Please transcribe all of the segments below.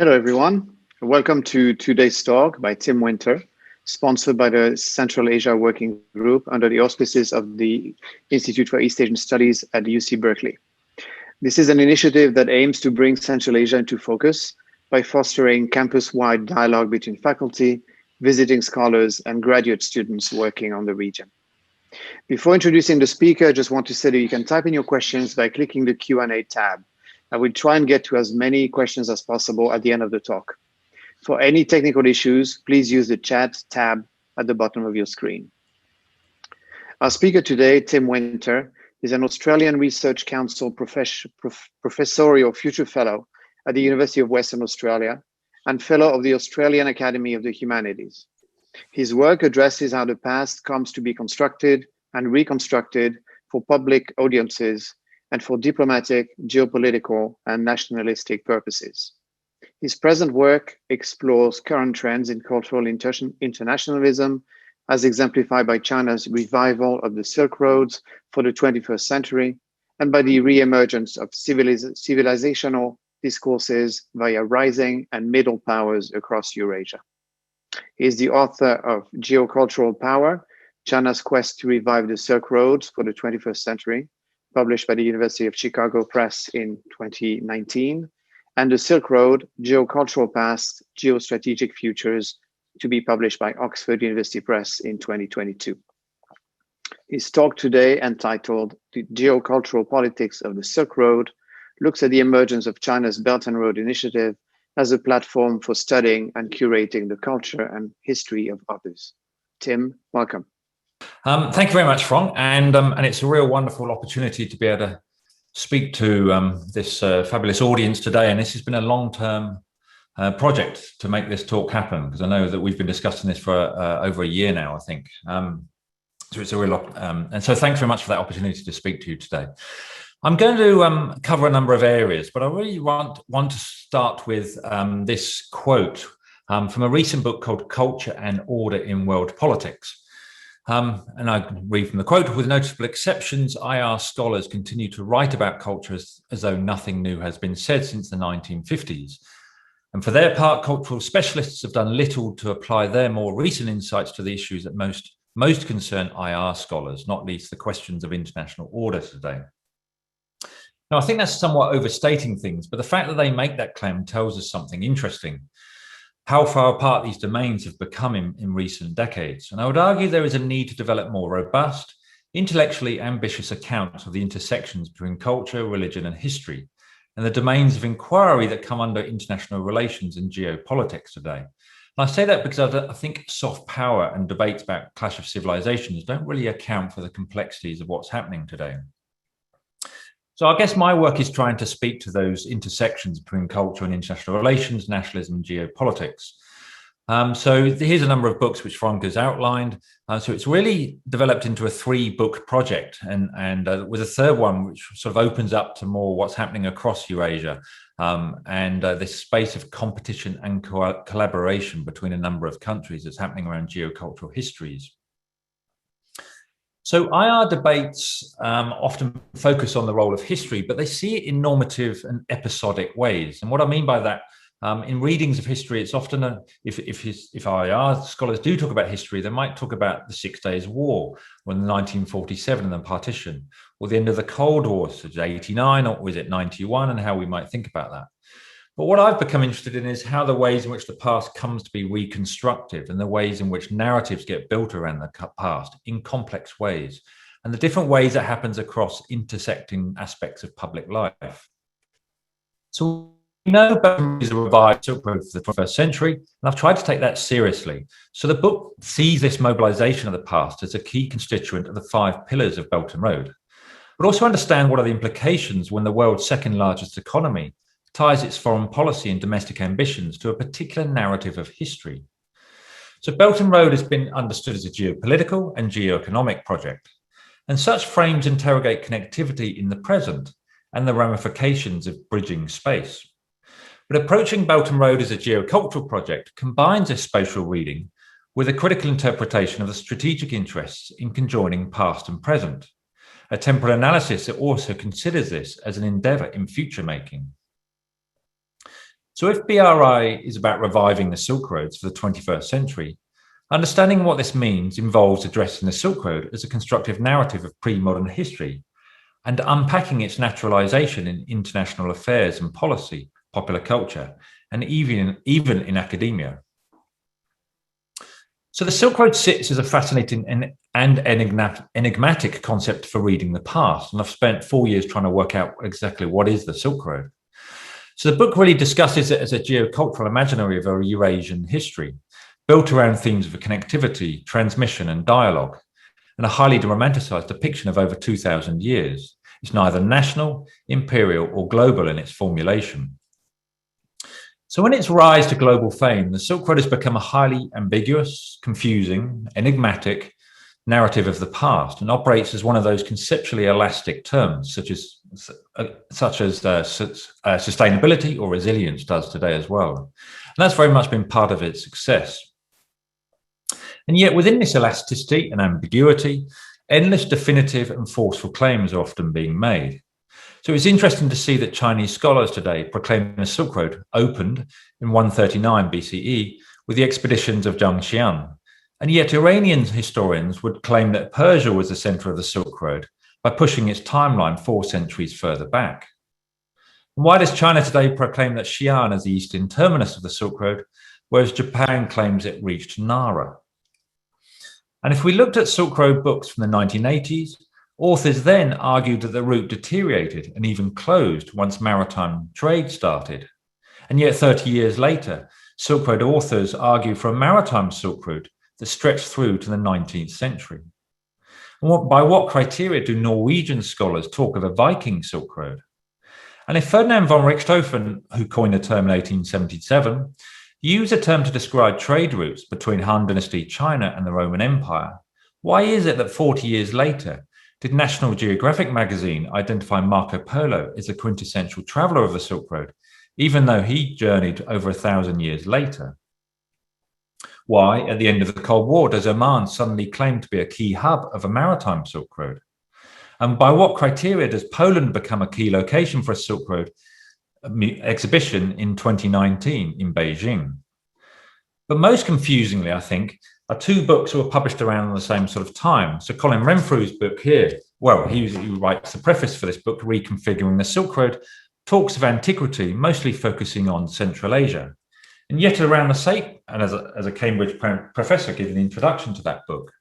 Hello, everyone. Welcome to today's talk by Tim Winter, sponsored by the Central Asia Working Group under the auspices of the Institute for East Asian Studies at UC Berkeley. This is an initiative that aims to bring Central Asia into focus by fostering campus-wide dialogue between faculty, visiting scholars, and graduate students working on the region. Before introducing the speaker, I just want to say that you can type in your questions by clicking the Q&A tab. I will try and get to as many questions as possible at the end of the talk. For any technical issues, please use the chat tab at the bottom of your screen. Our speaker today, Tim Winter, is an Australian Research Council Professorial Future Fellow at the University of Western Australia and Fellow of the Australian Academy of the Humanities. His work addresses how the past comes to be constructed and reconstructed for public audiences and for diplomatic, geopolitical, and nationalistic purposes. His present work explores current trends in cultural internationalism, as exemplified by China's revival of the Silk Roads for the 21st century, and by the re-emergence of civilizational discourses via rising and middle powers across Eurasia. He is the author of Geocultural Power, China's Quest to Revive the Silk Roads for the 21st Century, published by the University of Chicago Press in 2019, and The Silk Road, Geocultural Past, Geostrategic Futures, to be published by Oxford University Press in 2022. His talk today, entitled The Geocultural Politics of the Silk Road, looks at the emergence of China's Belt and Road Initiative as a platform for studying and curating the culture and history of others. Tim, welcome. Thank you very much, Franck, and it's a real wonderful opportunity to be able to speak to this fabulous audience today. And this has been a long-term project to make this talk happen, because I know that we've been discussing this for over a year now, I think. So it's a real, and so thanks very much for that opportunity to speak to you today. I'm going to cover a number of areas, but I really want to start with this quote from a recent book called Culture and Order in World Politics. And I read from the quote: with notable exceptions, IR scholars continue to write about culture as though nothing new has been said since the 1950s. And for their part, cultural specialists have done little to apply their more recent insights to the issues that most concern IR scholars, not least the questions of international order today. Now, I think that's somewhat overstating things, but the fact that they make that claim tells us something interesting: how far apart these domains have become in recent decades. And I would argue there is a need to develop more robust, intellectually ambitious accounts of the intersections between culture, religion, and history, and the domains of inquiry that come under international relations and geopolitics today. And I say that because I think soft power and debates about clash of civilizations don't really account for the complexities of what's happening today. So I guess my work is trying to speak to those intersections between culture and international relations, nationalism, and geopolitics. So here's a number of books which Franck has outlined. So it's really developed into a 3-book project, and with a third one which sort of opens up to more what's happening across Eurasia, and this space of competition and collaboration between a number of countries that's happening around geocultural histories. So IR debates often focus on the role of history, but they see it in normative and episodic ways. And what I mean by that, in readings of history, it's often, if IR scholars do talk about history, they might talk about the 6 Days War, or 1947 and the partition, or the end of the Cold War, so 89, or was it 91, and how we might think about that. But what I've become interested in is how the ways in which the past comes to be reconstructive, and the ways in which narratives get built around the past in complex ways, and the different ways that happens across intersecting aspects of public life. So we know Billé is a revived Silk Road for the 21st century, and I've tried to take that seriously. So the book sees this mobilization of the past as a key constituent of the 5 pillars of Belt and Road, but also understand what are the implications when the world's second largest economy ties its foreign policy and domestic ambitions to a particular narrative of history. So Belt and Road has been understood as a geopolitical and geoeconomic project, and such frames interrogate connectivity in the present and the ramifications of bridging space. But approaching Belt and Road as a geocultural project combines a spatial reading with a critical interpretation of the strategic interests in conjoining past and present, a temporal analysis that also considers this as an endeavour in future making. So if BRI is about reviving the Silk Roads for the 21st century, understanding what this means involves addressing the Silk Road as a constructive narrative of pre-modern history and unpacking its naturalization in international affairs and policy, popular culture, and even in academia. So the Silk Road sits as a fascinating and enigmatic concept for reading the past. And I've spent 4 years trying to work out exactly what is the Silk Road. So the book really discusses it as a geocultural imaginary of a Eurasian history, built around themes of connectivity, transmission, and dialogue, and a highly romanticized depiction of over 2,000 years. It's neither national, imperial, or global in its formulation. So in its rise to global fame, the Silk Road has become a highly ambiguous, confusing, enigmatic narrative of the past and operates as one of those conceptually elastic terms, such as sustainability or resilience does today as well. And that's very much been part of its success. And yet within this elasticity and ambiguity, endless definitive and forceful claims are often being made. So it's interesting to see that Chinese scholars today proclaim the Silk Road opened in 139 BCE with the expeditions of Zhang Xian. And yet Iranian historians would claim that Persia was the center of the Silk Road by pushing its timeline 4 centuries further back. And why does China today proclaim that Xi'an is the eastern terminus of the Silk Road, whereas Japan claims it reached Nara? And if we looked at Silk Road books from the 1980s, authors then argued that the route deteriorated and even closed once maritime trade started. And yet 30 years later, Silk Road authors argue for a maritime Silk Route that stretched through to the 19th century. And by what criteria do Norwegian scholars talk of a Viking Silk Road? And if Ferdinand von Richthofen, who coined the term in 1877, used the term to describe trade routes between Han Dynasty China and the Roman Empire, why is it that 40 years later, did National Geographic magazine identify Marco Polo as the quintessential traveler of the Silk Road, even though he journeyed over 1,000 years later? Why, at the end of the Cold War, does Oman suddenly claim to be a key hub of a maritime Silk Road? And by what criteria does Poland become a key location for a Silk Road exhibition in 2019 in Beijing? But most confusingly, I think, are 2 books that were published around the same sort of time. So Colin Renfrew's book here, well, he writes the preface for this book, Reconfiguring the Silk Road, talks of antiquity, mostly focusing on Central Asia. And yet around the same, and as a Cambridge professor giving the introduction to that book,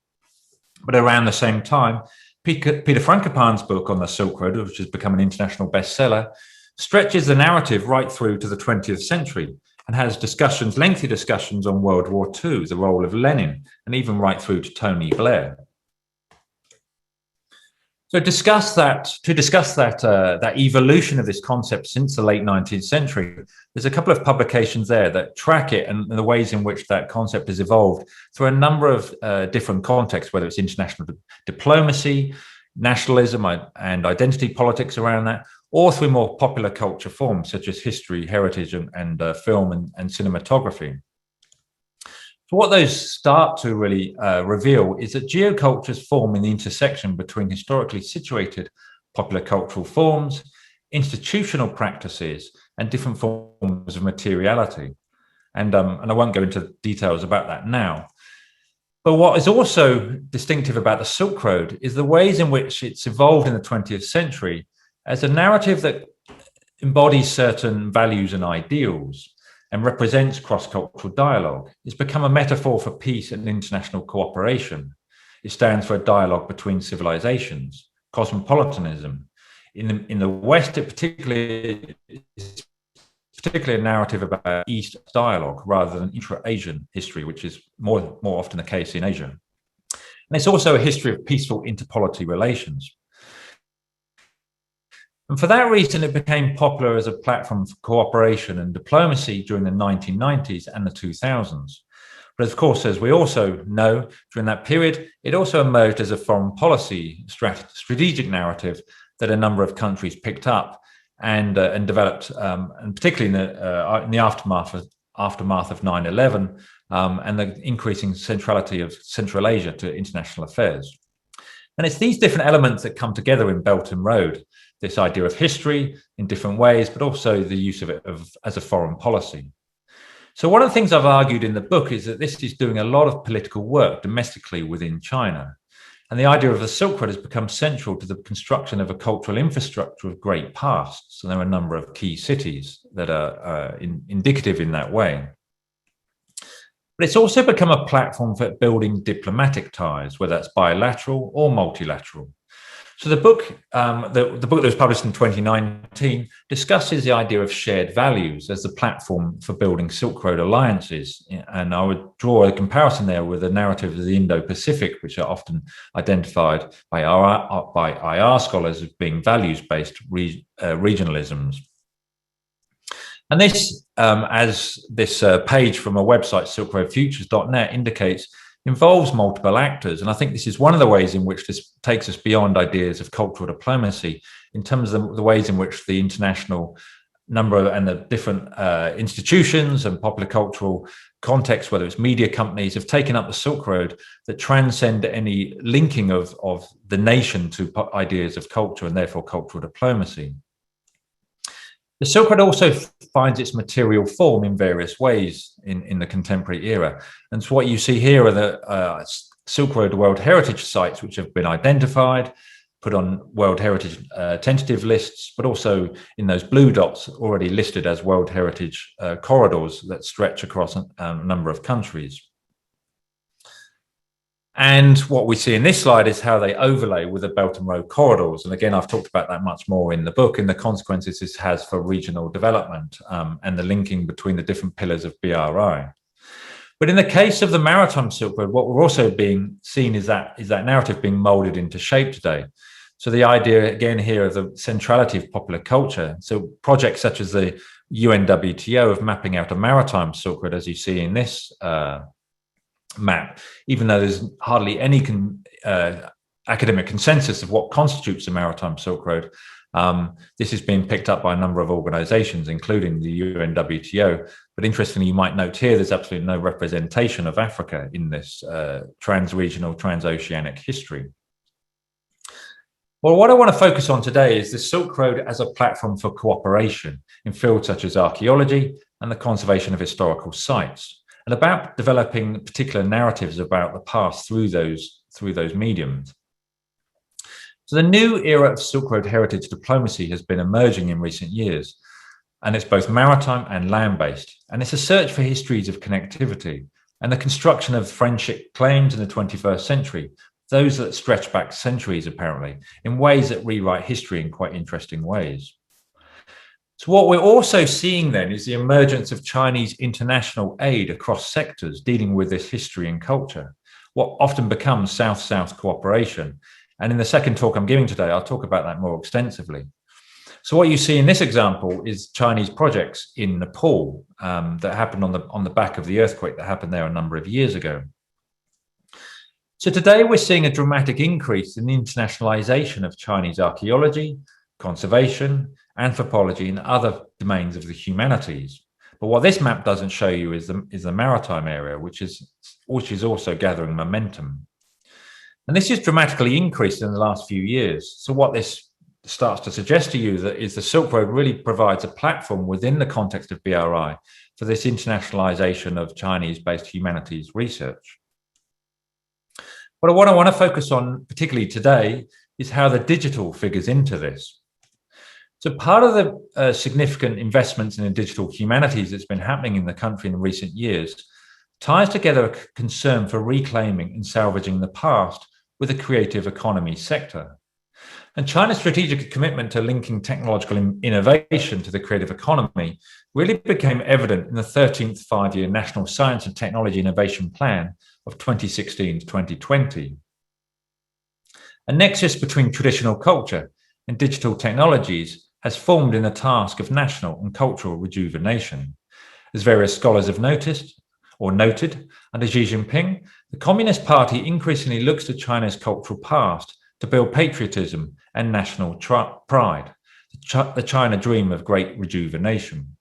but around the same time, Peter Frankopan's book on the Silk Road, which has become an international bestseller, stretches the narrative right through to the 20th century and has lengthy discussions on World War II, the role of Lenin, and even right through to Tony Blair. So to discuss that evolution of this concept since the late 19th century, there's a couple of publications there that track it and the ways in which that concept has evolved through a number of different contexts, whether it's international diplomacy, nationalism and identity politics around that, or through more popular culture forms such as history, heritage, and film and cinematography. So what those start to really reveal is that geocultures form in the intersection between historically situated popular cultural forms, institutional practices, and different forms of materiality. And I won't go into details about that now. But what is also distinctive about the Silk Road is the ways in which it's evolved in the 20th century as a narrative that embodies certain values and ideals and represents cross-cultural dialogue. It's become a metaphor for peace and international cooperation. It stands for a dialogue between civilizations, cosmopolitanism. In the West, it particularly a narrative about East dialogue rather than intra-Asian history, which is more often the case in Asia. And it's also a history of peaceful interpolity relations. And for that reason, it became popular as a platform for cooperation and diplomacy during the 1990s and the 2000s. But of course, as we also know, during that period, it also emerged as a foreign policy strategic narrative that a number of countries picked up and developed, and particularly in the aftermath of 9/11 and the increasing centrality of Central Asia to international affairs. And it's these different elements that come together in Belt and Road this idea of history in different ways, but also the use of it as a foreign policy. So one of the things I've argued in the book is that this is doing a lot of political work domestically within China. And the idea of the Silk Road has become central to the construction of a cultural infrastructure of great pasts. And there are a number of key cities that are indicative in that way. But it's also become a platform for building diplomatic ties, whether that's bilateral or multilateral. So the book that was published in 2019 discusses the idea of shared values as the platform for building Silk Road alliances. And I would draw a comparison there with the narrative of the Indo-Pacific, which are often identified by IR scholars as being values-based regionalisms. And this, as this page from a website, silkroadfutures.net, indicates, involves multiple actors. And I think this is one of the ways in which this takes us beyond ideas of cultural diplomacy in terms of the ways in which the international number and the different institutions and popular cultural contexts, whether it's media companies, have taken up the Silk Road that transcend any linking of the nation to ideas of culture and therefore cultural diplomacy. The Silk Road also finds its material form in various ways in the contemporary era. And so what you see here are the Silk Road World Heritage sites, which have been identified, put on World Heritage tentative lists, but also in those blue dots already listed as World Heritage corridors that stretch across a number of countries. And what we see in this slide is how they overlay with the Belt and Road corridors. And again, I've talked about that much more in the book, and the consequences this has for regional development and the linking between the different pillars of BRI. But in the case of the Maritime Silk Road, what we're also being seen is that narrative being molded into shape today. So the idea, again, here of the centrality of popular culture. So projects such as the UNWTO of mapping out a maritime Silk Road, as you see in this map, even though there's hardly any academic consensus of what constitutes a maritime Silk Road, this is being picked up by a number of organizations, including the UNWTO. But interestingly, you might note here there's absolutely no representation of Africa in this trans-regional, transoceanic history. Well, what I want to focus on today is the Silk Road as a platform for cooperation in fields such as archaeology and the conservation of historical sites, and about developing particular narratives about the past through those mediums. So the new era of Silk Road heritage diplomacy has been emerging in recent years, and it's both maritime and land-based, and it's a search for histories of connectivity and the construction of friendship claims in the 21st century, those that stretch back centuries apparently, in ways that rewrite history in quite interesting ways. So what we're also seeing then is the emergence of Chinese international aid across sectors dealing with this history and culture, what often becomes South-South cooperation. And in the second talk I'm giving today, I'll talk about that more extensively. So what you see in this example is Chinese projects in Nepal that happened on the back of the earthquake that happened there a number of years ago. So today we're seeing a dramatic increase in the internationalization of Chinese archaeology, conservation, anthropology, and other domains of the humanities. But what this map doesn't show you is the maritime area, which is also gathering momentum. And this has dramatically increased in the last few years. So what this starts to suggest to you is the Silk Road really provides a platform within the context of BRI for this internationalization of Chinese-based humanities research. But what I want to focus on particularly today is how the digital figures into this. So part of the significant investments in the digital humanities that's been happening in the country in recent years ties together a concern for reclaiming and salvaging the past with the creative economy sector. And China's strategic commitment to linking technological innovation to the creative economy really became evident in the 13th five-year National Science and Technology Innovation Plan of 2016 to 2020. A nexus between traditional culture and digital technologies has formed in the task of national and cultural rejuvenation. As various scholars have noted, under Xi Jinping, the Communist Party increasingly looks to China's cultural past to build patriotism and national pride, the China dream of great rejuvenation.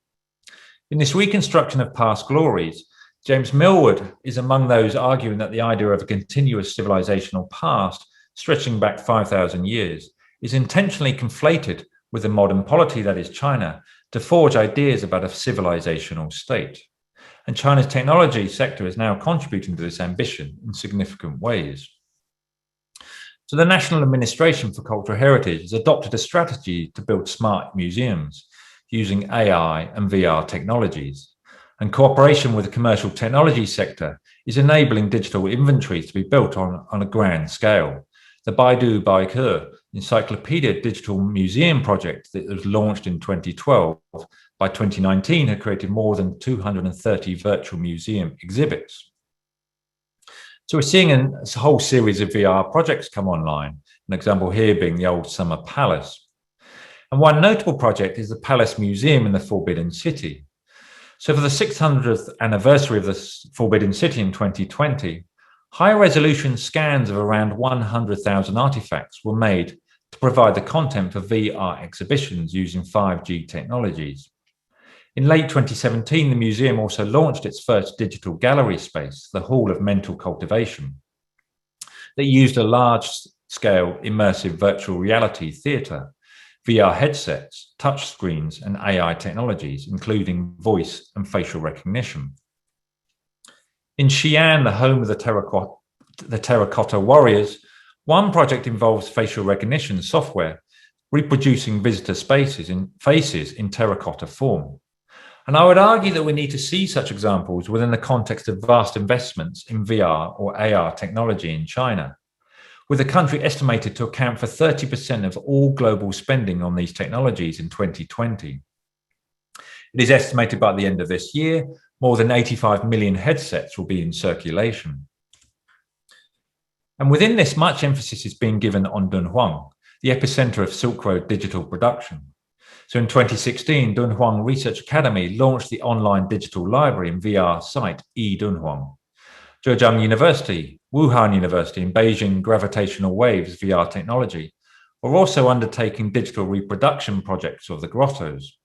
In this reconstruction of past glories, James Millward is among those arguing that the idea of a continuous civilizational past stretching back 5,000 years is intentionally conflated with the modern polity that is China to forge ideas about a civilizational state. And China's technology sector is now contributing to this ambition in significant ways. So the National Administration for Cultural Heritage has adopted a strategy to build smart museums using AI and VR technologies. And cooperation with the commercial technology sector is enabling digital inventories to be built on a grand scale. The Baidu Baike Encyclopedia Digital Museum project that was launched in 2012 by 2019 had created more than 230 virtual museum exhibits. So we're seeing a whole series of VR projects come online, an example here being the Old Summer Palace. And one notable project is the Palace Museum in the Forbidden City. So for the 600th anniversary of the Forbidden City in 2020, high-resolution scans of around 100,000 artifacts were made to provide the content for VR exhibitions using 5G technologies. In late 2017, the museum also launched its first digital gallery space, the Hall of Mental Cultivation, that used a large-scale immersive virtual reality theatre, VR headsets, touchscreens, and AI technologies, including voice and facial recognition. In Xi'an, the home of the Terracotta Warriors, one project involves facial recognition software, reproducing visitor faces in terracotta form. And I would argue that we need to see such examples within the context of vast investments in VR or AR technology in China, with the country estimated to account for 30% of all global spending on these technologies in 2020. It is estimated by the end of this year, more than 85 million headsets will be in circulation. And within this, much emphasis is being given on Dunhuang, the epicenter of Silk Road digital production. So in 2016, Dunhuang Research Academy launched the online digital library and VR site eDunhuang. Zhejiang University, Wuhan University, and Beijing Gravitational Waves VR technology are also undertaking digital reproduction projects of the grottos.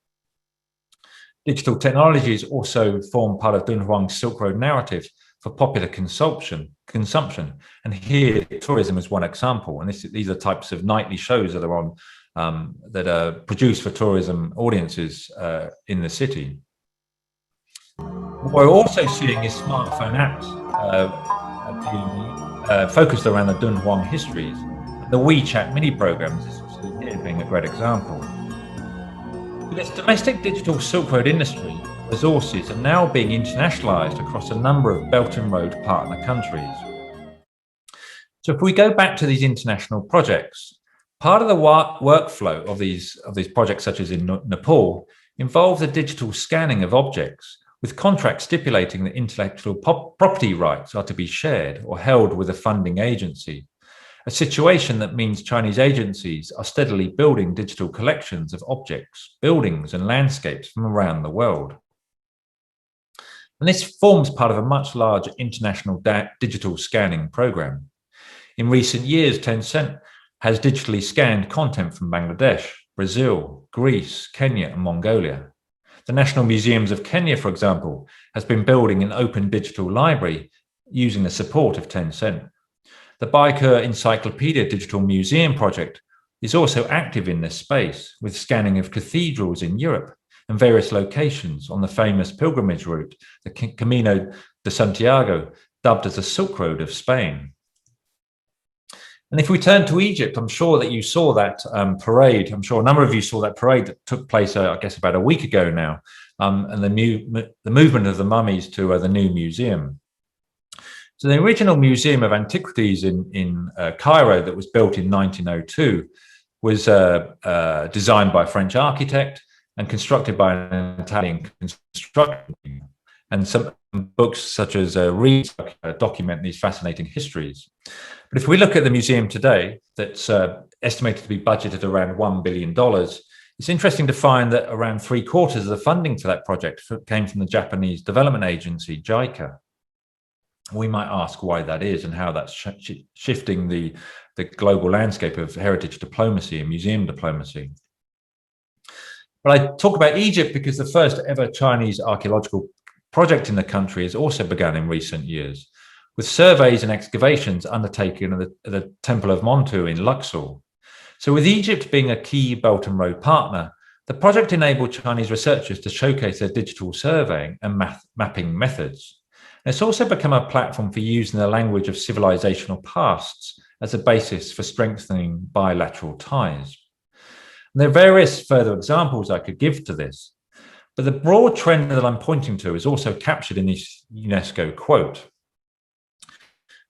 Digital technologies also form part of Dunhuang's Silk Road narrative for popular consumption. And here, tourism is one example. And these are types of nightly shows that are on that are produced for tourism audiences in the city. What we're also seeing is smartphone apps being focused around the Dunhuang histories. The WeChat mini programs is also here being a great example. With its domestic digital Silk Road industry, resources are now being internationalized across a number of Belt and Road partner countries. So if we go back to these international projects, part of the workflow of these projects, such as in Nepal, involves the digital scanning of objects, with contracts stipulating that intellectual property rights are to be shared or held with a funding agency, a situation that means Chinese agencies are steadily building digital collections of objects, buildings, and landscapes from around the world. And this forms part of a much larger international digital scanning program. In recent years, Tencent has digitally scanned content from Bangladesh, Brazil, Greece, Kenya, and Mongolia. The National Museums of Kenya, for example, has been building an open digital library using the support of Tencent. The Baike Encyclopedia Digital Museum project is also active in this space, with scanning of cathedrals in Europe and various locations on the famous pilgrimage route, the Camino de Santiago, dubbed as the Silk Road of Spain. And if we turn to Egypt, I'm sure that you saw that parade. I'm sure a number of you saw that parade that took place, I guess, about a week ago now, and the movement of the mummies to the new museum. So the original Museum of Antiquities in Cairo that was built in 1902 was designed by a French architect and constructed by an Italian construction team. And some books such as Reed document these fascinating histories. But if we look at the museum today, that's estimated to be budgeted around $1 billion, it's interesting to find that around 3/4 of the funding to that project came from the Japanese development agency, JICA. We might ask why that is and how that's shifting the global landscape of heritage diplomacy and museum diplomacy. But I talk about Egypt because the first ever Chinese archaeological project in the country has also begun in recent years, with surveys and excavations undertaken at the Temple of Montu in Luxor. So with Egypt being a key Belt and Road partner, the project enabled Chinese researchers to showcase their digital surveying and mapping methods. And it's also become a platform for using the language of civilizational pasts as a basis for strengthening bilateral ties. And there are various further examples I could give to this, but the broad trend that I'm pointing to is also captured in this UNESCO quote.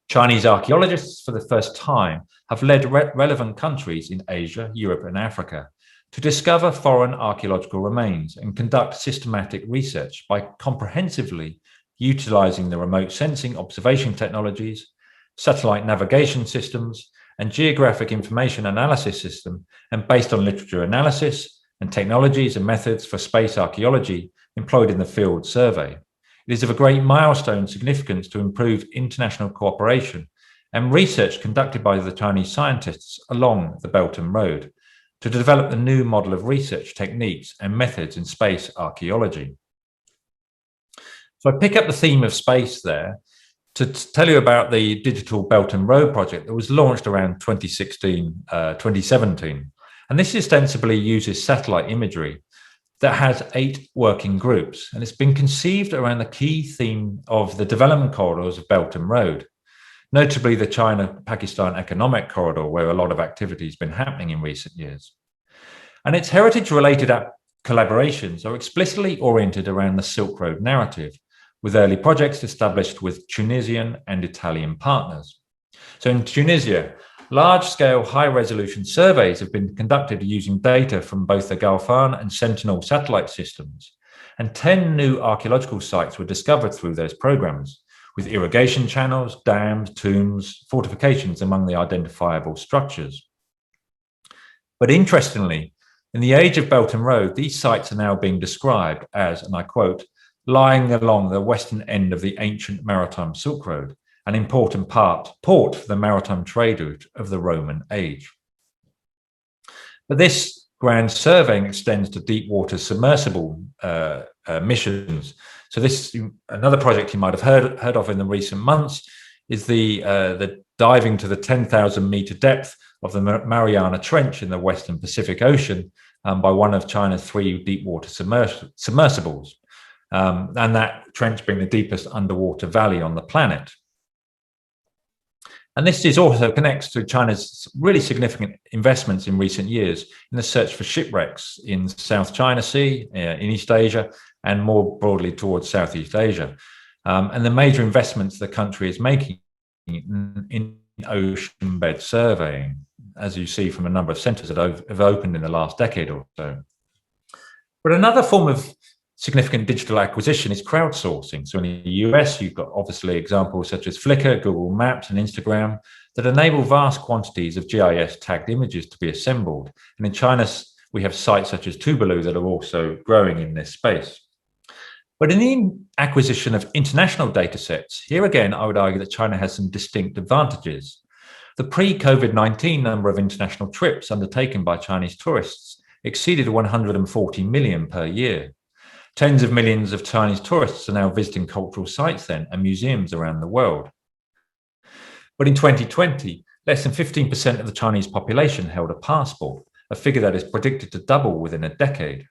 Chinese archaeologists, for the first time, have led relevant countries in Asia, Europe, and Africa to discover foreign archaeological remains and conduct systematic research by comprehensively utilizing the remote sensing observation technologies, satellite navigation systems, and geographic information analysis system, and based on literature analysis and technologies and methods for space archaeology employed in the field survey. It is of a great milestone significance to improve international cooperation and research conducted by the Chinese scientists along the Belt and Road to develop the new model of research techniques and methods in space archaeology. So I pick up the theme of space there to tell you about the Digital Belt and Road project that was launched around 2017. And this ostensibly uses satellite imagery that has 8 working groups. And it's been conceived around the key theme of the development corridors of Belt and Road, notably the China-Pakistan Economic Corridor, where a lot of activity has been happening in recent years. And its heritage-related collaborations are explicitly oriented around the Silk Road narrative, with early projects established with Tunisian and Italian partners. So in Tunisia, large-scale, high-resolution surveys have been conducted using data from both the Galfan and Sentinel satellite systems, and 10 new archaeological sites were discovered through those programs, with irrigation channels, dams, tombs, fortifications among the identifiable structures. But interestingly, in the age of Belt and Road, these sites are now being described as, and I quote, lying along the western end of the ancient maritime Silk Road, an important port for the maritime trade route of the Roman age. But this grand surveying extends to deep water submersible missions. So this, another project you might have heard of in the recent months, is the diving to the 10,000 meter depth of the Mariana Trench in the Western Pacific Ocean by one of China's 3 deep water submersibles. And that trench being the deepest underwater valley on the planet. And this is also connects to China's really significant investments in recent years in the search for shipwrecks in South China Sea, in East Asia, and more broadly towards Southeast Asia. And the major investments the country is making in ocean bed surveying, as you see from a number of centres that have opened in the last decade or so. But another form of significant digital acquisition is crowdsourcing. So in the US, you've got obviously examples such as Flickr, Google Maps, and Instagram that enable vast quantities of GIS tagged images to be assembled. And in China, we have sites such as Tuvalu that are also growing in this space. But in the acquisition of international data sets, here again, I would argue that China has some distinct advantages. The pre-COVID-19 number of international trips undertaken by Chinese tourists exceeded 140 million per year. Tens of millions of Chinese tourists are now visiting cultural sites then and museums around the world. But in 2020, less than 15% of the Chinese population held a passport, a figure that is predicted to double within a decade.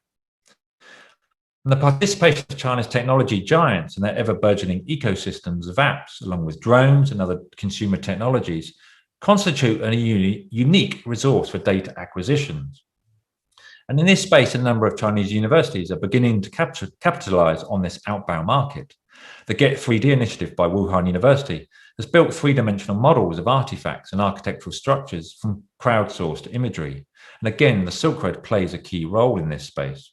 And the participation of China's technology giants and their ever-burgeoning ecosystems of apps, along with drones and other consumer technologies, constitute a unique resource for data acquisitions. And in this space, a number of Chinese universities are beginning to capitalize on this outbound market. The Get3D initiative by Wuhan University has built 3-dimensional models of artifacts and architectural structures from crowdsourced imagery. And again, the Silk Road plays a key role in this space.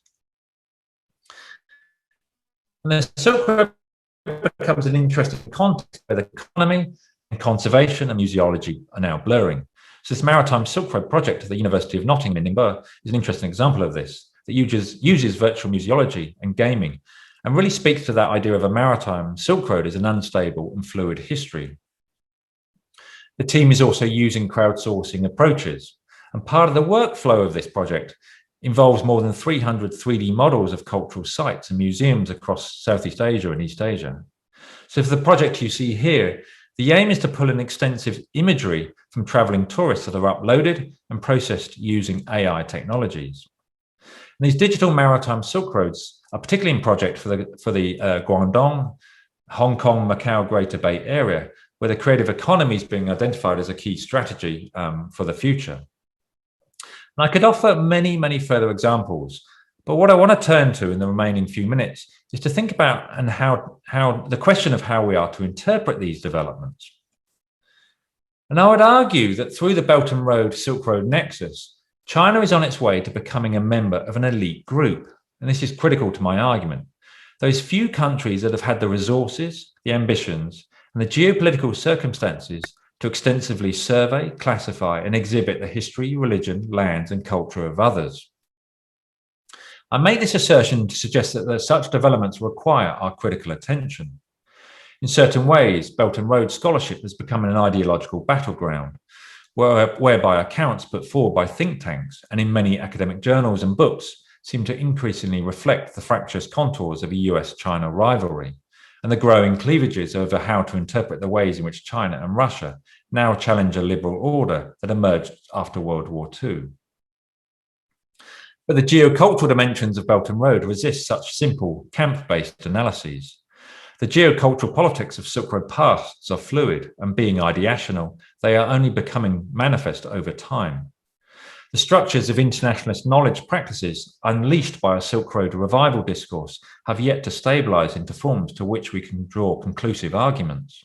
And the Silk Road becomes an interesting context where the economy and conservation and museology are now blurring. So this Maritime Silk Road project at the University of Nottingham in Edinburgh is an interesting example of this, that uses virtual museology and gaming and really speaks to that idea of a maritime Silk Road as an unstable and fluid history. The team is also using crowdsourcing approaches, and part of the workflow of this project involves more than 300 3D models of cultural sites and museums across Southeast Asia and East Asia. So for the project you see here, The aim is to pull in extensive imagery from traveling tourists that are uploaded and processed using AI technologies. And these digital maritime Silk Roads are particularly in project for the Guangdong, Hong Kong, Macau, Greater Bay Area, where the creative economy is being identified as a key strategy for the future. And I could offer many, many further examples, but what I want to turn to in the remaining few minutes is to think about and how the question of how we are to interpret these developments. And I would argue that through the Belt and Road Silk Road nexus, China is on its way to becoming a member of an elite group. And this is critical to my argument. Those few countries that have had the resources, the ambitions, and the geopolitical circumstances to extensively survey, classify, and exhibit the history, religion, lands, and culture of others. I make this assertion to suggest that such developments require our critical attention. In certain ways, Belt and Road scholarship has become an ideological battleground, whereby accounts put forward by think tanks and in many academic journals and books seem to increasingly reflect the fractious contours of a US-China rivalry and the growing cleavages over how to interpret the ways in which China and Russia now challenge a liberal order that emerged after World War II. But the geocultural dimensions of Belt and Road resist such simple camp-based analyses. The geocultural politics of Silk Road pasts are fluid, and being ideational, they are only becoming manifest over time. The structures of internationalist knowledge practices unleashed by a Silk Road revival discourse have yet to stabilize into forms to which we can draw conclusive arguments.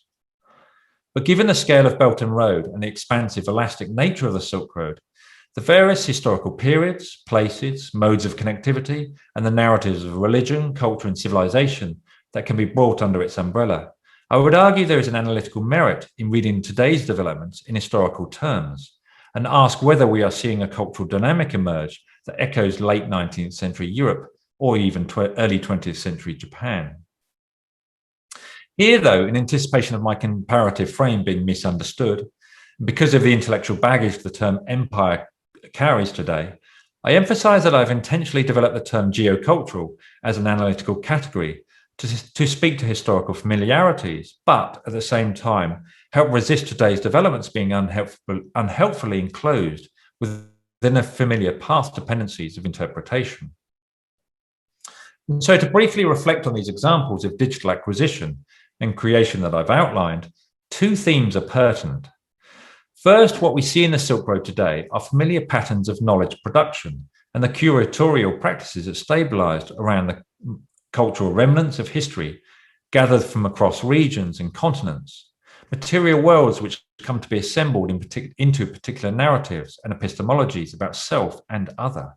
But given the scale of Belt and Road and the expansive elastic nature of the Silk Road, the various historical periods, places, modes of connectivity, and the narratives of religion, culture, and civilization that can be brought under its umbrella, I would argue there is an analytical merit in reading today's developments in historical terms and ask whether we are seeing a cultural dynamic emerge that echoes late 19th century Europe or even early 20th century Japan. Here, though, in anticipation of my comparative frame being misunderstood, because of the intellectual baggage the term empire carries today, I emphasize that I've intentionally developed the term geocultural as an analytical category to speak to historical familiarities, but at the same time help resist today's developments being unhelpfully enclosed within the familiar past dependencies of interpretation. And so to briefly reflect on these examples of digital acquisition and creation that I've outlined, two themes are pertinent. First, what we see in the Silk Road today are familiar patterns of knowledge production and the curatorial practices that stabilized around the cultural remnants of history gathered from across regions and continents, material worlds which come to be assembled into particular narratives and epistemologies about self and other,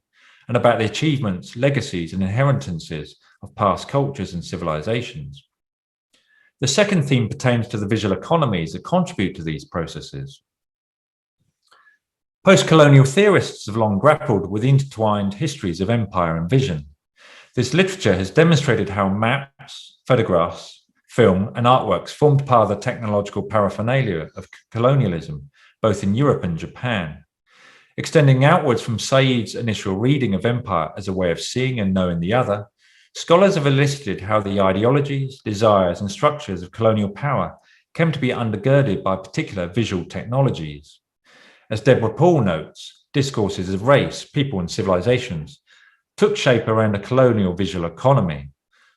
and about the achievements, legacies, and inheritances of past cultures and civilizations. The second theme pertains to the visual economies that contribute to these processes. Post-colonial theorists have long grappled with intertwined histories of empire and vision. This literature has demonstrated how maps, photographs, film, and artworks formed part of the technological paraphernalia of colonialism, both in Europe and Japan. Extending outwards from Said's initial reading of empire as a way of seeing and knowing the other, scholars have elicited how the ideologies, desires, and structures of colonial power came to be undergirded by particular visual technologies. As Deborah Paul notes, discourses of race, people, and civilizations took shape around a colonial visual economy.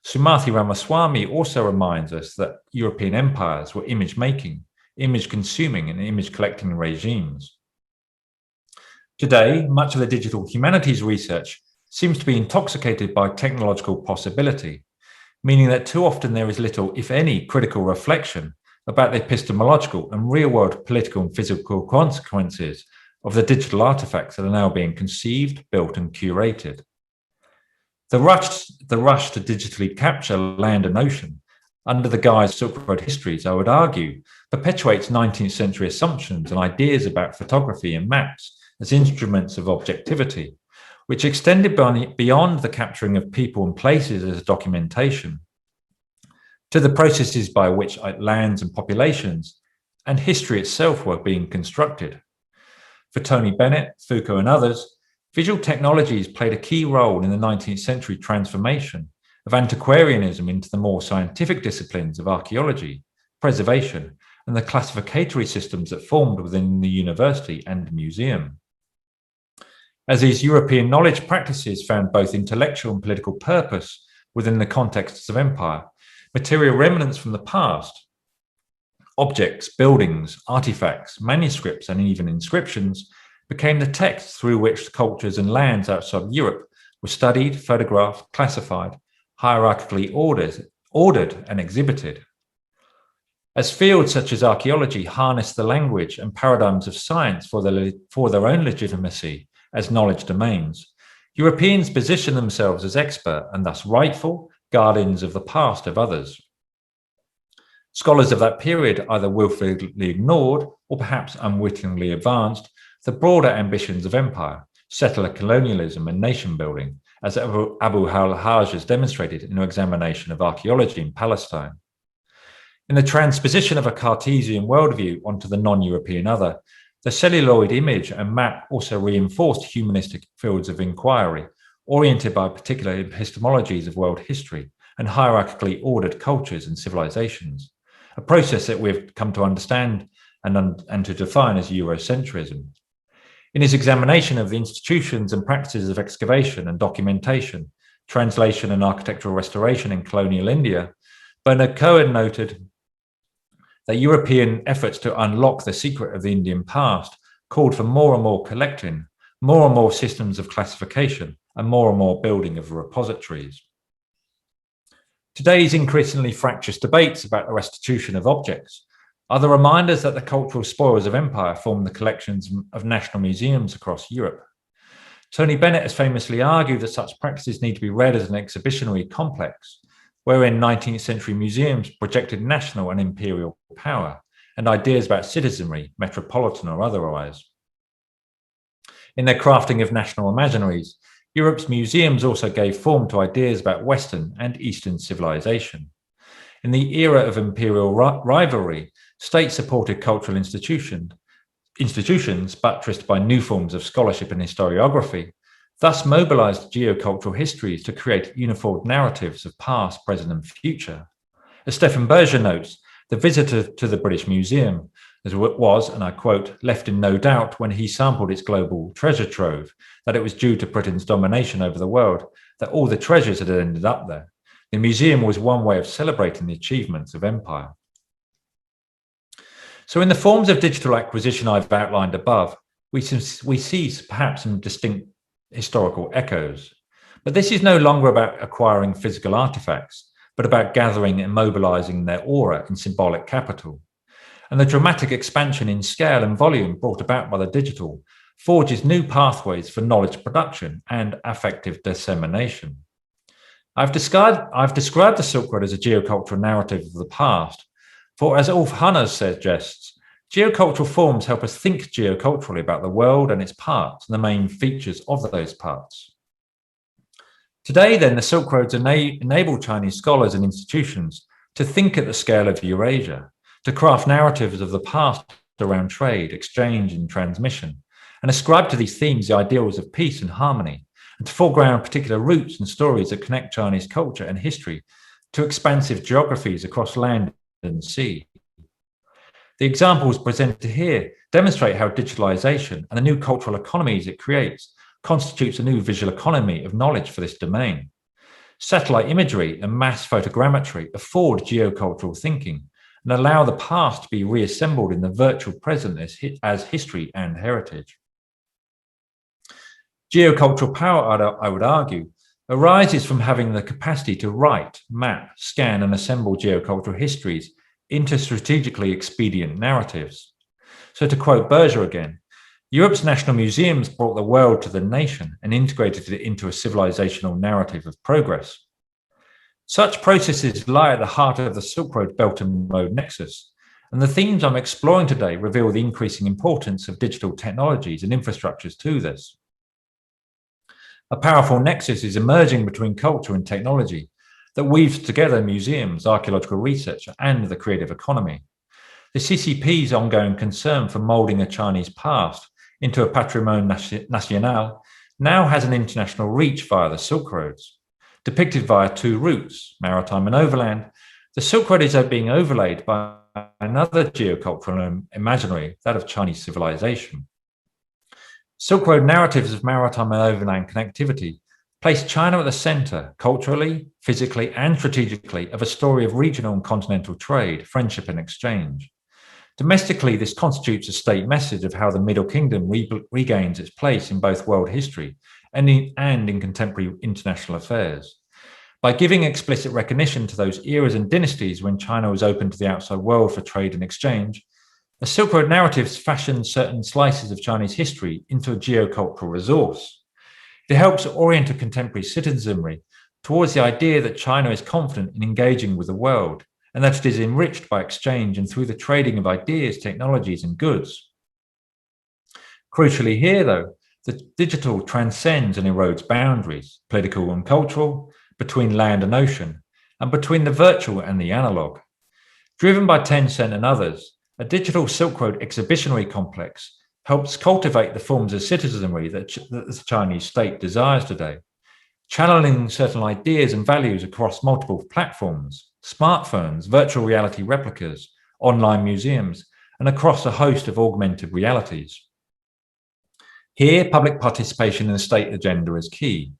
Sumathi Ramaswamy also reminds us that European empires were image-making, image-consuming, and image-collecting regimes. Today, much of the digital humanities research seems to be intoxicated by technological possibility, meaning that too often there is little, if any, critical reflection about the epistemological and real-world political and physical consequences of the digital artifacts that are now being conceived, built, and curated. The rush to digitally capture land and ocean under the guise of Silk Road histories, I would argue, perpetuates 19th century assumptions and ideas about photography and maps as instruments of objectivity, which extended beyond the capturing of people and places as documentation to the processes by which lands and populations and history itself were being constructed. For Tony Bennett, Foucault, and others, visual technologies played a key role in the 19th century transformation of antiquarianism into the more scientific disciplines of archaeology, preservation, and the classificatory systems that formed within the university and museum. As these European knowledge practices found both intellectual and political purpose within the contexts of empire, material remnants from the past, objects, buildings, artifacts, manuscripts, and even inscriptions became the texts through which cultures and lands outside Europe were studied, photographed, classified, hierarchically ordered and exhibited. As fields such as archaeology harnessed the language and paradigms of science for their own legitimacy as knowledge domains, Europeans positioned themselves as expert and thus rightful guardians of the past of others. Scholars of that period either willfully ignored or perhaps unwittingly advanced the broader ambitions of empire, settler colonialism and nation building, as Abu al-Hajj has demonstrated in an examination of archaeology in Palestine. In the transposition of a Cartesian worldview onto the non-European other, the celluloid image and map also reinforced humanistic fields of inquiry, oriented by particular epistemologies of world history and hierarchically ordered cultures and civilizations, a process that we've come to understand and to define as Eurocentrism. In his examination of the institutions and practices of excavation and documentation, translation and architectural restoration in colonial India, Bernard Cohen noted that European efforts to unlock the secret of the Indian past called for more and more collecting, more and more systems of classification, and more building of repositories. Today's increasingly fractious debates about the restitution of objects are the reminders that the cultural spoils of empire form the collections of national museums across Europe. Tony Bennett has famously argued that such practices need to be read as an exhibitionary complex, wherein 19th century museums projected national and imperial power and ideas about citizenry, metropolitan or otherwise. In their crafting of national imaginaries, Europe's museums also gave form to ideas about Western and Eastern civilization. In the era of imperial rivalry, state-supported cultural institutions buttressed by new forms of scholarship and historiography, thus mobilized geocultural histories to create uniform narratives of past, present, and future. As Stefan Berger notes, the visitor to the British Museum was, and I quote, left in no doubt when he sampled its global treasure trove, that it was due to Britain's domination over the world, that all the treasures had ended up there. The museum was one way of celebrating the achievements of empire. So in the forms of digital acquisition I've outlined above, we see perhaps some distinct historical echoes. But this is no longer about acquiring physical artifacts, but about gathering and mobilizing their aura in symbolic capital. And the dramatic expansion in scale and volume brought about by the digital forges new pathways for knowledge production and affective dissemination. I've described the Silk Road as a geocultural narrative of the past, for as Ulf Hannes suggests, geocultural forms help us think geoculturally about the world and its parts and the main features of those parts. Today, then, the Silk Roads enable Chinese scholars and institutions to think at the scale of Eurasia, to craft narratives of the past around trade, exchange, and transmission, and ascribe to these themes the ideals of peace and harmony, and to foreground particular roots and stories that connect Chinese culture and history to expansive geographies across land and sea. The examples presented here demonstrate how digitalization and the new cultural economies it creates constitutes a new visual economy of knowledge for this domain. Satellite imagery and mass photogrammetry afford geocultural thinking and allow the past to be reassembled in the virtual present as history and heritage. Geocultural power, I would argue, arises from having the capacity to write, map, scan, and assemble geocultural histories into strategically expedient narratives. So to quote Berger again, Europe's national museums brought the world to the nation and integrated it into a civilizational narrative of progress. Such processes lie at the heart of the Silk Road Belt and Road nexus, and the themes I'm exploring today reveal the increasing importance of digital technologies and infrastructures to this. A powerful nexus is emerging between culture and technology that weaves together museums, archaeological research, and the creative economy. The CCP's ongoing concern for moulding a Chinese past into a patrimoine national now has an international reach via the Silk Roads. Depicted via two routes, maritime and overland, The Silk Road is being overlaid by another geocultural imaginary, that of Chinese civilization. Silk Road narratives of maritime and overland connectivity place China at the center, culturally, physically, and strategically, of a story of regional and continental trade, friendship, and exchange. Domestically, this constitutes a state message of how the Middle Kingdom regains its place in both world history and in contemporary international affairs. By giving explicit recognition to those eras and dynasties when China was open to the outside world for trade and exchange, the Silk Road narratives fashioned certain slices of Chinese history into a geocultural resource. It helps orient a contemporary citizenry towards the idea that China is confident in engaging with the world and that it is enriched by exchange and through the trading of ideas, technologies, and goods. Crucially here, though, the digital transcends and erodes boundaries, political and cultural, between land and ocean, and between the virtual and the analog. Driven by Tencent and others, a digital Silk Road exhibitionary complex helps cultivate the forms of citizenry that the Chinese state desires today, channeling certain ideas and values across multiple platforms, smartphones, virtual reality replicas, online museums, and across a host of augmented realities. Here, public participation in the state agenda is key.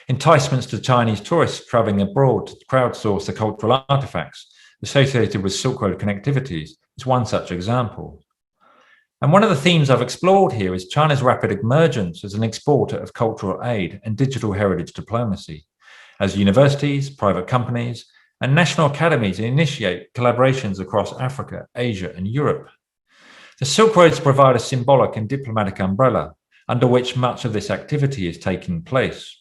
Enticements to Chinese tourists traveling abroad to crowdsource the cultural artifacts associated with Silk Road connectivities is one such example. And one of the themes I've explored here is China's rapid emergence as an exporter of cultural aid and digital heritage diplomacy, as universities, private companies, and national academies initiate collaborations across Africa, Asia, and Europe. The Silk Roads provide a symbolic and diplomatic umbrella under which much of this activity is taking place.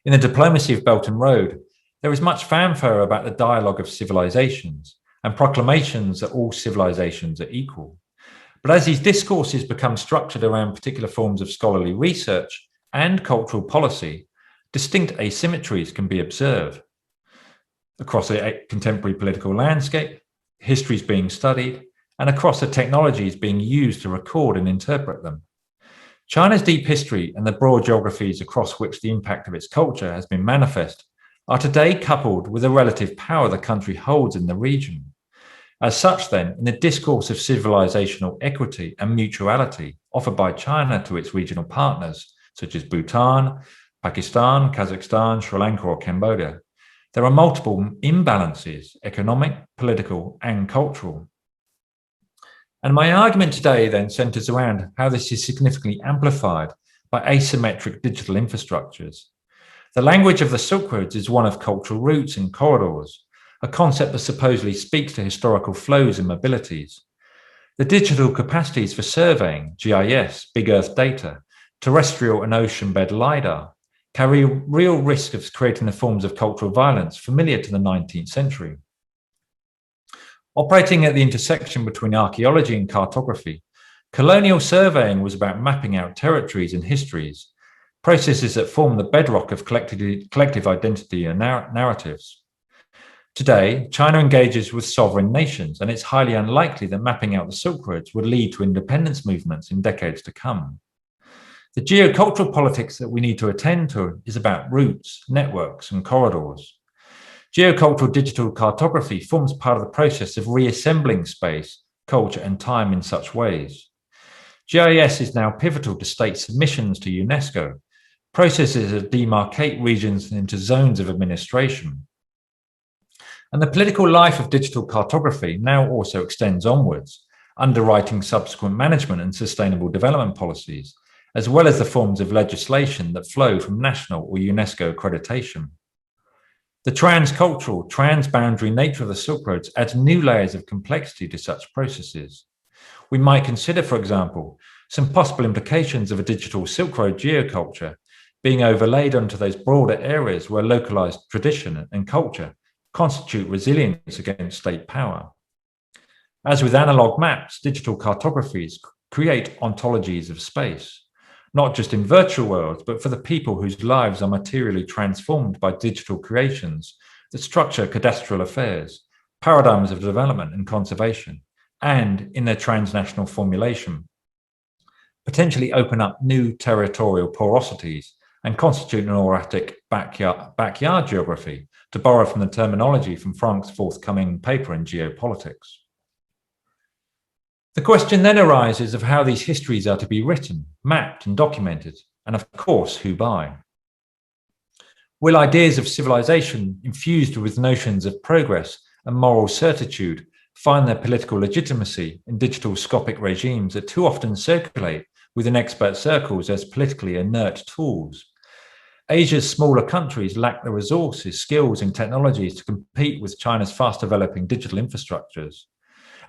In the diplomacy of Belt and Road, there is much fanfare about the dialogue of civilizations and proclamations that all civilizations are equal. But as these discourses become structured around particular forms of scholarly research and cultural policy, distinct asymmetries can be observed. Across a contemporary political landscape, histories being studied, and across the technologies being used to record and interpret them. China's deep history and the broad geographies across which the impact of its culture has been manifest are today coupled with the relative power the country holds in the region. As such, then, in the discourse of civilizational equity and mutuality offered by China to its regional partners, such as Bhutan, Pakistan, Kazakhstan, Sri Lanka, or Cambodia, there are multiple imbalances, economic, political, and cultural. And my argument today then centers around how this is significantly amplified by asymmetric digital infrastructures. The language of the Silk Roads is one of cultural routes and corridors, a concept that supposedly speaks to historical flows and mobilities. The digital capacities for surveying, GIS, big Earth data, terrestrial and ocean bed LiDAR, carry real risk of creating the forms of cultural violence familiar to the 19th century. Operating at the intersection between archaeology and cartography, colonial surveying was about mapping out territories and histories, processes that form the bedrock of collective identity and narratives. Today, China engages with sovereign nations, and it's highly unlikely that mapping out the Silk Roads would lead to independence movements in decades to come. The geocultural politics that we need to attend to is about routes, networks, and corridors. Geocultural digital cartography forms part of the process of reassembling space, culture, and time in such ways. GIS is now pivotal to state submissions to UNESCO, processes that demarcate regions into zones of administration. And the political life of digital cartography now also extends onwards, underwriting subsequent management and sustainable development policies, as well as the forms of legislation that flow from national or UNESCO accreditation. The transcultural, transboundary nature of the Silk Roads adds new layers of complexity to such processes. We might consider, for example, some possible implications of a digital Silk Road geoculture being overlaid onto those broader areas where localized tradition and culture constitute resilience against state power. As with analog maps, digital cartographies create ontologies of space, not just in virtual worlds, but for the people whose lives are materially transformed by digital creations that structure cadastral affairs, paradigms of development and conservation, and in their transnational formulation, potentially open up new territorial porosities and constitute an auratic backyard geography, to borrow from the terminology from Franck's forthcoming paper in Geopolitics. The question then arises of how these histories are to be written, mapped and documented, and of course, who by. Will ideas of civilization infused with notions of progress and moral certitude find their political legitimacy in digital scopic regimes that too often circulate within expert circles as politically inert tools? Asia's smaller countries lack the resources, skills and technologies to compete with China's fast developing digital infrastructures.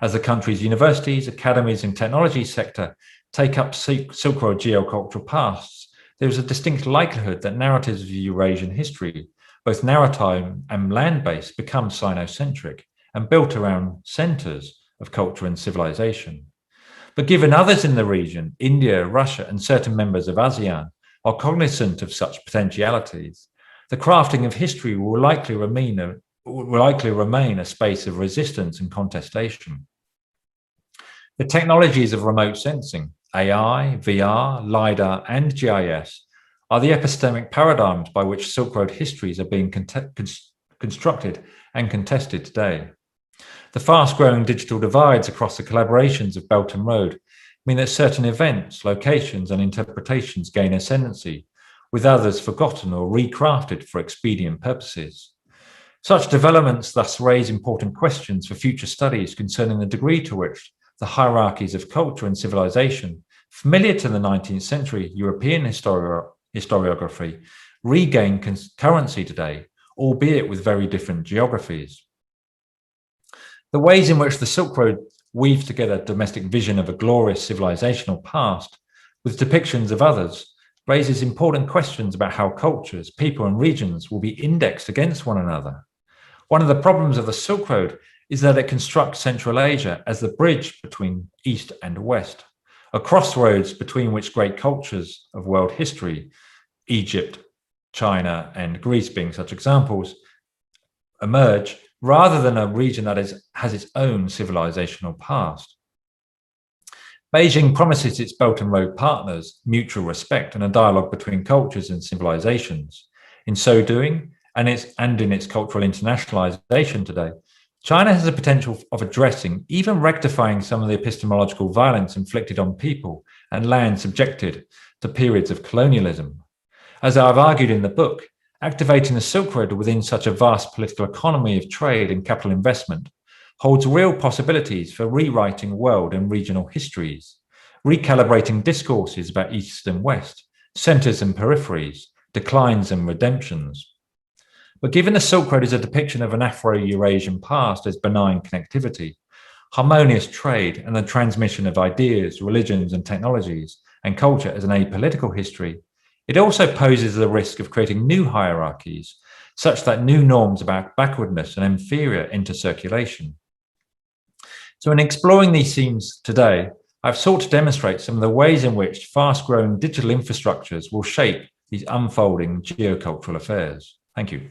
As the country's universities, academies and technology sector take up Silk Road geocultural paths, there is a distinct likelihood that narratives of Eurasian history, both maritime and land-based, become Sinocentric and built around centres of culture and civilization. But given others in the region, India, Russia and certain members of ASEAN, are cognizant of such potentialities, the crafting of history will likely remain a space of resistance and contestation. The technologies of remote sensing, AI, VR, LiDAR, and GIS are the epistemic paradigms by which Silk Road histories are being constructed and contested today. The fast-growing digital divides across the collaborations of Belt and Road mean that certain events, locations, and interpretations gain ascendancy, with others forgotten or recrafted for expedient purposes. Such developments thus raise important questions for future studies concerning the degree to which the hierarchies of culture and civilization, familiar to the 19th century European historiography, regain currency today, albeit with very different geographies. The ways in which the Silk Road weaves together domestic vision of a glorious civilizational past with depictions of others raises important questions about how cultures, people, and regions will be indexed against one another. One of the problems of the Silk Road is that it constructs Central Asia as the bridge between East and West, a crossroads between which great cultures of world history, Egypt, China, and Greece being such examples, emerge, rather than a region that has its own civilizational past. Beijing promises its Belt and Road partners mutual respect and a dialogue between cultures and civilizations. In so doing, and in its cultural internationalization today, China has the potential of addressing, even rectifying, some of the epistemological violence inflicted on people and land subjected to periods of colonialism. As I've argued in the book, activating the Silk Road within such a vast political economy of trade and capital investment holds real possibilities for rewriting world and regional histories, recalibrating discourses about East and West, centres and peripheries, declines and redemptions. But given the Silk Road is a depiction of an Afro-Eurasian past as benign connectivity, harmonious trade, and the transmission of ideas, religions and technologies, and culture as an apolitical history, it also poses the risk of creating new hierarchies, such that new norms about backwardness and inferior enter circulation. So in exploring these themes today, I've sought to demonstrate some of the ways in which fast-growing digital infrastructures will shape these unfolding geocultural affairs. Thank you.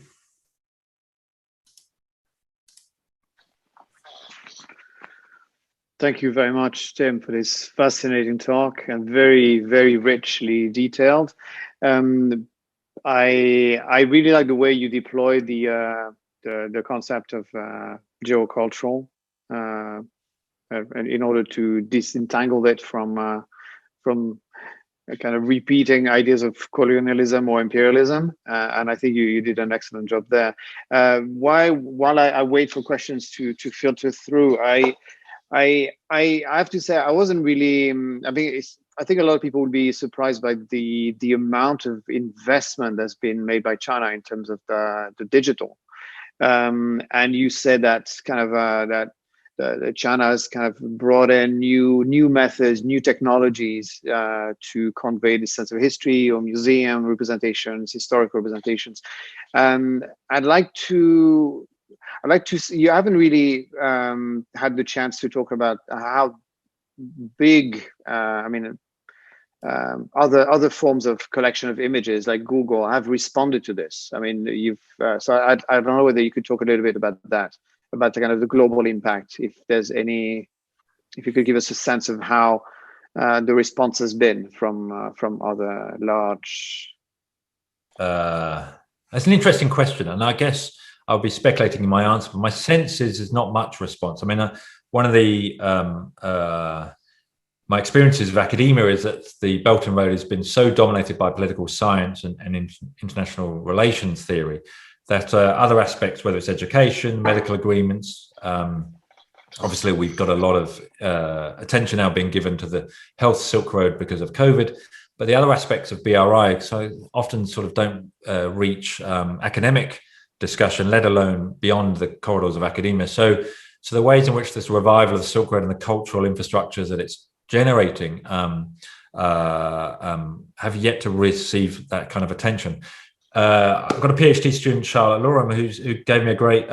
Thank you very much, Tim, for this fascinating talk and very, very richly detailed. I really like the way you deploy the concept of geocultural in order to disentangle it from kind of repeating ideas of colonialism or imperialism, and I think you did an excellent job there. While I wait for questions to filter through, I have to say I wasn't really. I think a lot of people would be surprised by the amount of investment that's been made by China in terms of the digital. And you said that kind of that China has kind of brought in new methods, new technologies to convey this sense of history or museum representations, historical representations. I'd like to see, you haven't really had the chance to talk about how big, other forms of collection of images like Google have responded to this. I mean, so I don't know whether you could talk a little bit about that, about the kind of the global impact, if you could give us a sense of how the response has been from other large that's an interesting question, and I guess I'll be speculating in my answer, but my sense is there's not much response. I mean, one of the my experiences of academia is that the Belt and Road has been so dominated by political science and international relations theory that other aspects, whether it's education, medical agreements, obviously we've got a lot of attention now being given to the health Silk Road because of COVID, but the other aspects of BRI so often sort of don't reach academic discussion, let alone beyond the corridors of academia. So the ways in which this revival of the Silk Road and the cultural infrastructures that it's generating have yet to receive that kind of attention. I've got a PhD student, Charlotte Lorem, who gave me a great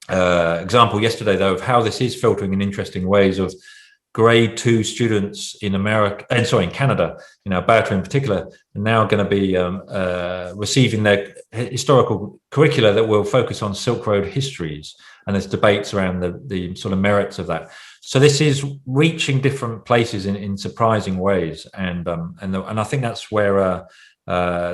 example yesterday, though, of how this is filtering in interesting ways of grade 2 students in in Canada, Alberta in particular, are now going to be receiving their historical curricula that will focus on Silk Road histories, and there's debates around the sort of merits of that. So this is reaching different places in surprising ways, and I think that's where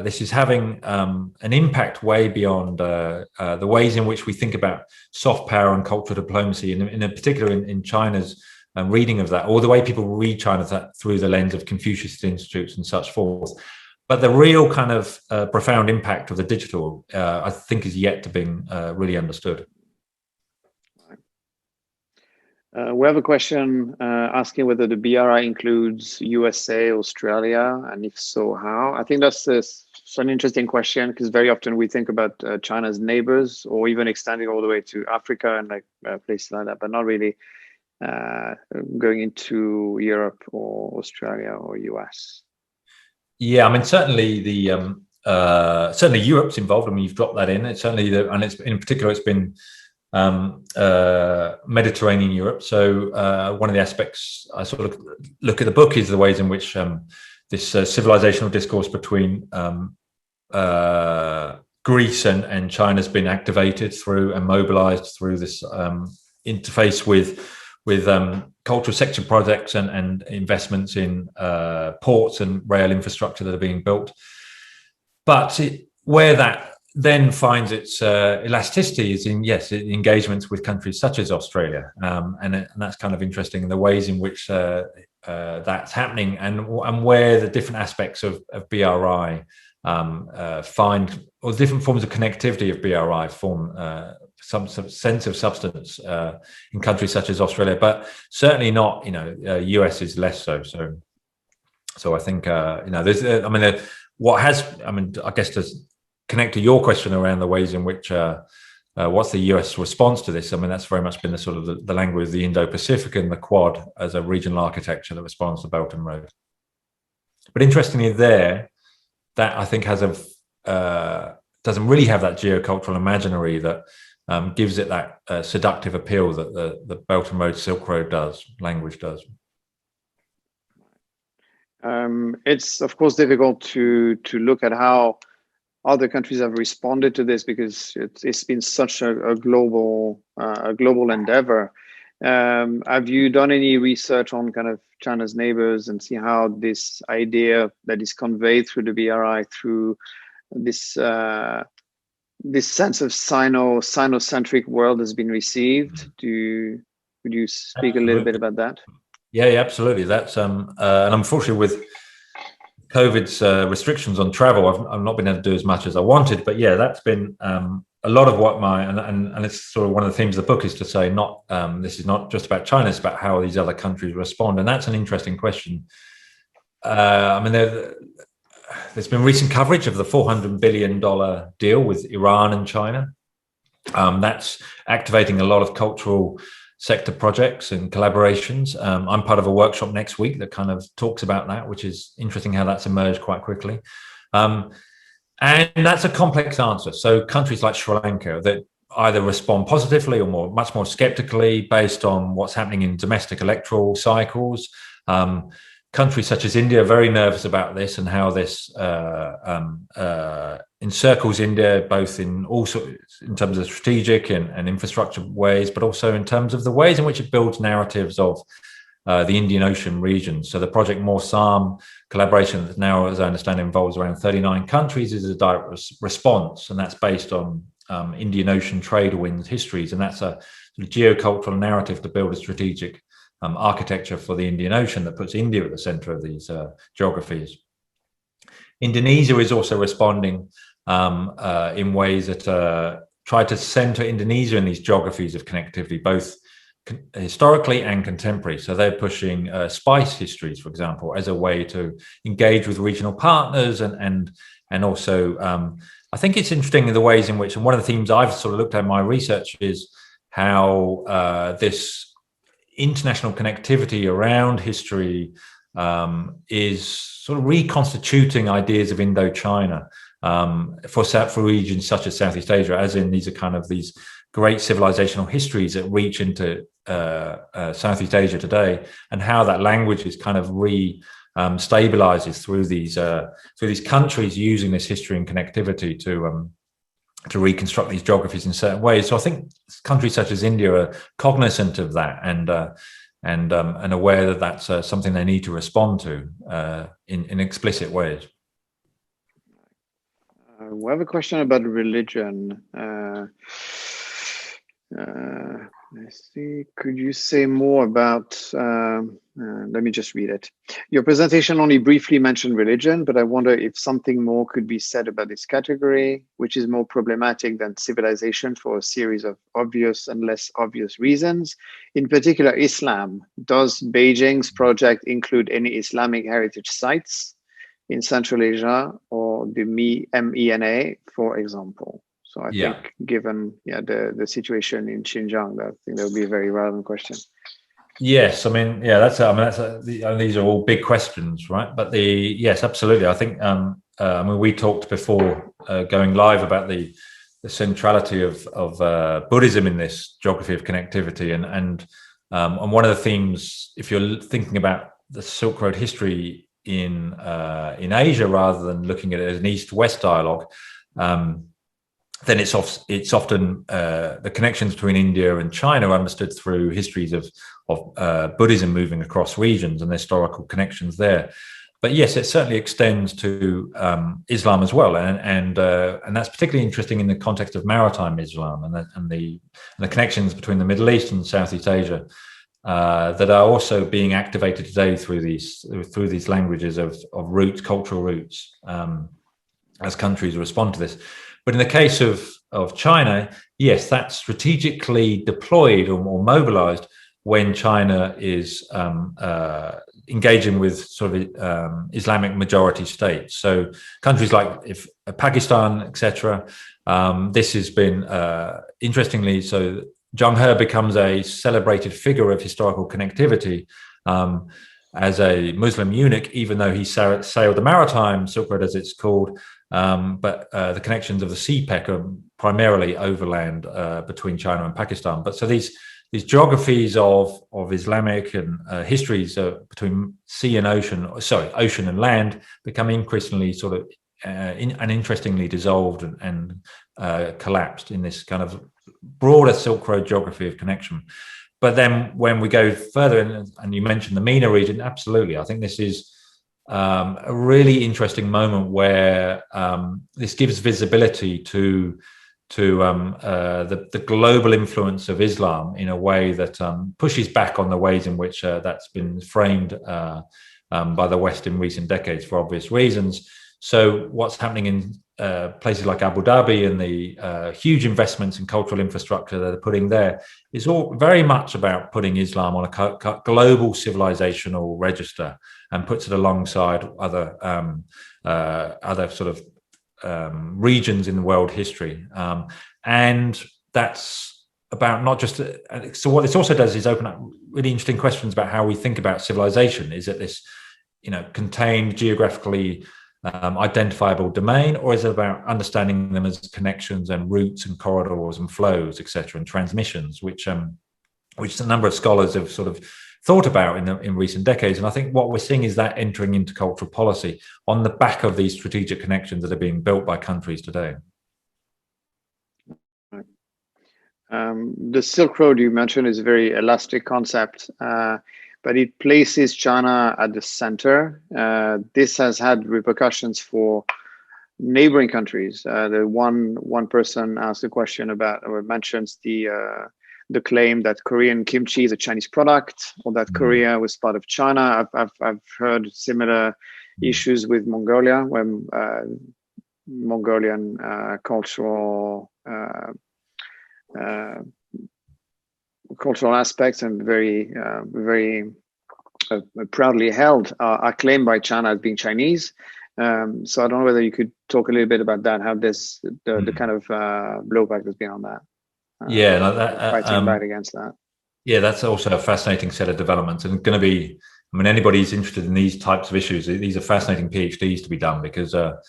this is having an impact way beyond the ways in which we think about soft power and cultural diplomacy, and in particular in China's reading of that, or the way people read China through the lens of Confucius institutes and such forth. But the real kind of profound impact of the digital, I think, is yet to be really understood. We have a question asking whether the BRI includes USA, Australia, and if so, how? I think that's an interesting question, because very often we think about China's neighbors, or even extending all the way to Africa and places like that, but not really going into Europe or Australia or US. Yeah, I mean, certainly certainly Europe's involved. I mean, you've dropped that in. It's certainly and it's in particular, it's been Mediterranean Europe. So one of the aspects I sort of look at the book is the ways in which this civilizational discourse between Greece and China has been activated through and mobilized through this interface with cultural sector projects and investments in ports and rail infrastructure that are being built. But where that then finds its elasticity is in engagements with countries such as Australia, and that's kind of interesting in the ways in which that's happening, and where the different aspects of BRI find, or different forms of connectivity of BRI form some sense of substance in countries such as Australia, but certainly not, US is less so. So I think there's I guess to connect to your question around the ways in which what's the US response to this? I mean, that's very much been the sort of the language of the Indo-Pacific and the Quad as a regional architecture that responds to Belt and Road. But interestingly, that I think has doesn't really have that geocultural imaginary that gives it that seductive appeal that the Belt and Road, Silk Road language does. It's of course difficult to look at how other countries have responded to this, because it's been such a global endeavor. Have you done any research on kind of China's neighbors and see how this idea that is conveyed through the BRI, through this sense of Sino-centric world has been received? Would you speak a little bit about that? Yeah, absolutely. That's and unfortunately with COVID's restrictions on travel, I've not been able to do as much as I wanted. But yeah, that's been a lot of what and it's sort of one of the themes of the book is to say this is not just about China, it's about how these other countries respond, and that's an interesting question. I mean, there's been recent coverage of the $400 billion deal with Iran and China. That's activating a lot of cultural sector projects and collaborations. I'm part of a workshop next week that kind of talks about that, which is interesting how that's emerged quite quickly. And that's a complex answer. So countries like Sri Lanka that either respond positively or much more skeptically based on what's happening in domestic electoral cycles. Countries such as India are very nervous about this and how this encircles India, both in terms of strategic and infrastructure ways, but also in terms of the ways in which it builds narratives of the Indian Ocean region. So the Project Morsam collaboration that now, as I understand, involves around 39 countries is a direct response, and that's based on Indian Ocean trade winds histories, and that's a sort of geocultural narrative to build a strategic architecture for the Indian Ocean that puts India at the center of these geographies. Indonesia is also responding in ways that try to center Indonesia in these geographies of connectivity, both historically and contemporary. So they're pushing spice histories, for example, as a way to engage with regional partners, and also I think it's interesting in the ways in which, and one of the themes I've sort of looked at in my research is how this international connectivity around history is sort of reconstituting ideas of Indochina for regions such as Southeast Asia, as in these are kind of these great civilizational histories that reach into Southeast Asia today, and how that language is kind of stabilizes through these countries using this history and connectivity to reconstruct these geographies in certain ways. So I think countries such as India are cognizant of that and aware that that's something they need to respond to in explicit ways. We have a question about religion. Let's see. Could you say more about? Let me just read it. Your presentation only briefly mentioned religion, but I wonder if something more could be said about this category, which is more problematic than civilization for a series of obvious and less obvious reasons. In particular, Islam. Does Beijing's project include any Islamic heritage sites in Central Asia or the MENA, for example? So I think, given the situation in Xinjiang, I think that would be a very relevant question. Yes, I mean, these are all big questions, right? But yes, absolutely. I think I mean, we talked before going live about the centrality of Buddhism in this geography of connectivity, and one of the themes, if you're thinking about the Silk Road history in Asia rather than looking at it as an East-West dialogue, then it's often the connections between India and China are understood through histories of Buddhism moving across regions and the historical connections there. But yes, it certainly extends to Islam as well, and that's particularly interesting in the context of maritime Islam and the connections between the Middle East and Southeast Asia that are also being activated today through these languages of roots, cultural roots, as countries respond to this. But in the case of China, yes, that's strategically deployed or mobilized when China is engaging with sort of Islamic majority states. So countries like Pakistan, etc. This has been interestingly, so Zheng He becomes a celebrated figure of historical connectivity as a Muslim eunuch, even though he sailed the maritime Silk Road, as it's called. But the connections of the CPEC are primarily overland between China and Pakistan. But so these geographies of Islamic and histories between sea and ocean, ocean and land, become increasingly sort of and interestingly dissolved and collapsed in this kind of broader Silk Road geography of connection. But then when we go further, and you mentioned the MENA region, absolutely, I think this is a really interesting moment where this gives visibility to the global influence of Islam in a way that pushes back on the ways in which that's been framed by the West in recent decades for obvious reasons. So what's happening in places like Abu Dhabi and the huge investments in cultural infrastructure that they're putting there is all very much about putting Islam on a global civilizational register and puts it alongside other sort of regions in the world history. And that's about not just, so what this also does is open up really interesting questions about how we think about civilization. Is it this, contained geographically identifiable domain, or is it about understanding them as connections and routes and corridors and flows, etc., and transmissions, which a number of scholars have sort of thought about in recent decades. And I think what we're seeing is that entering into cultural policy on the back of these strategic connections that are being built by countries today. The Silk Road you mentioned is a very elastic concept. but it places China at the center. This has had repercussions for neighboring countries. The one person asked a question about, or mentions the claim that Korean kimchi is a Chinese product, or that Korea was part of China. I've heard similar issues with Mongolia, when Mongolian cultural aspects and very proudly held are claimed by China as being Chinese. So I don't know whether you could talk a little bit about that, how the kind of blowback has been on that. Fighting back against that. Yeah, that's also a fascinating set of developments, and going to be, I mean, anybody's interested in these types of issues, these are fascinating PhDs to be done, because that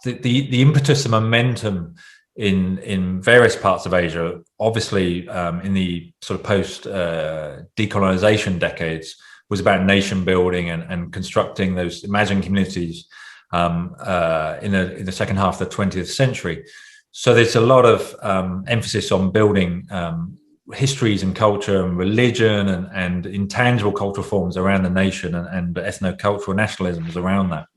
the impetus and momentum in various parts of Asia, obviously in the sort of post decolonization decades, was about nation building and constructing those imagined communities in the second half of the 20th century. So there's a lot of emphasis on building histories and culture and religion and intangible cultural forms around the nation, and ethno-cultural nationalisms around that.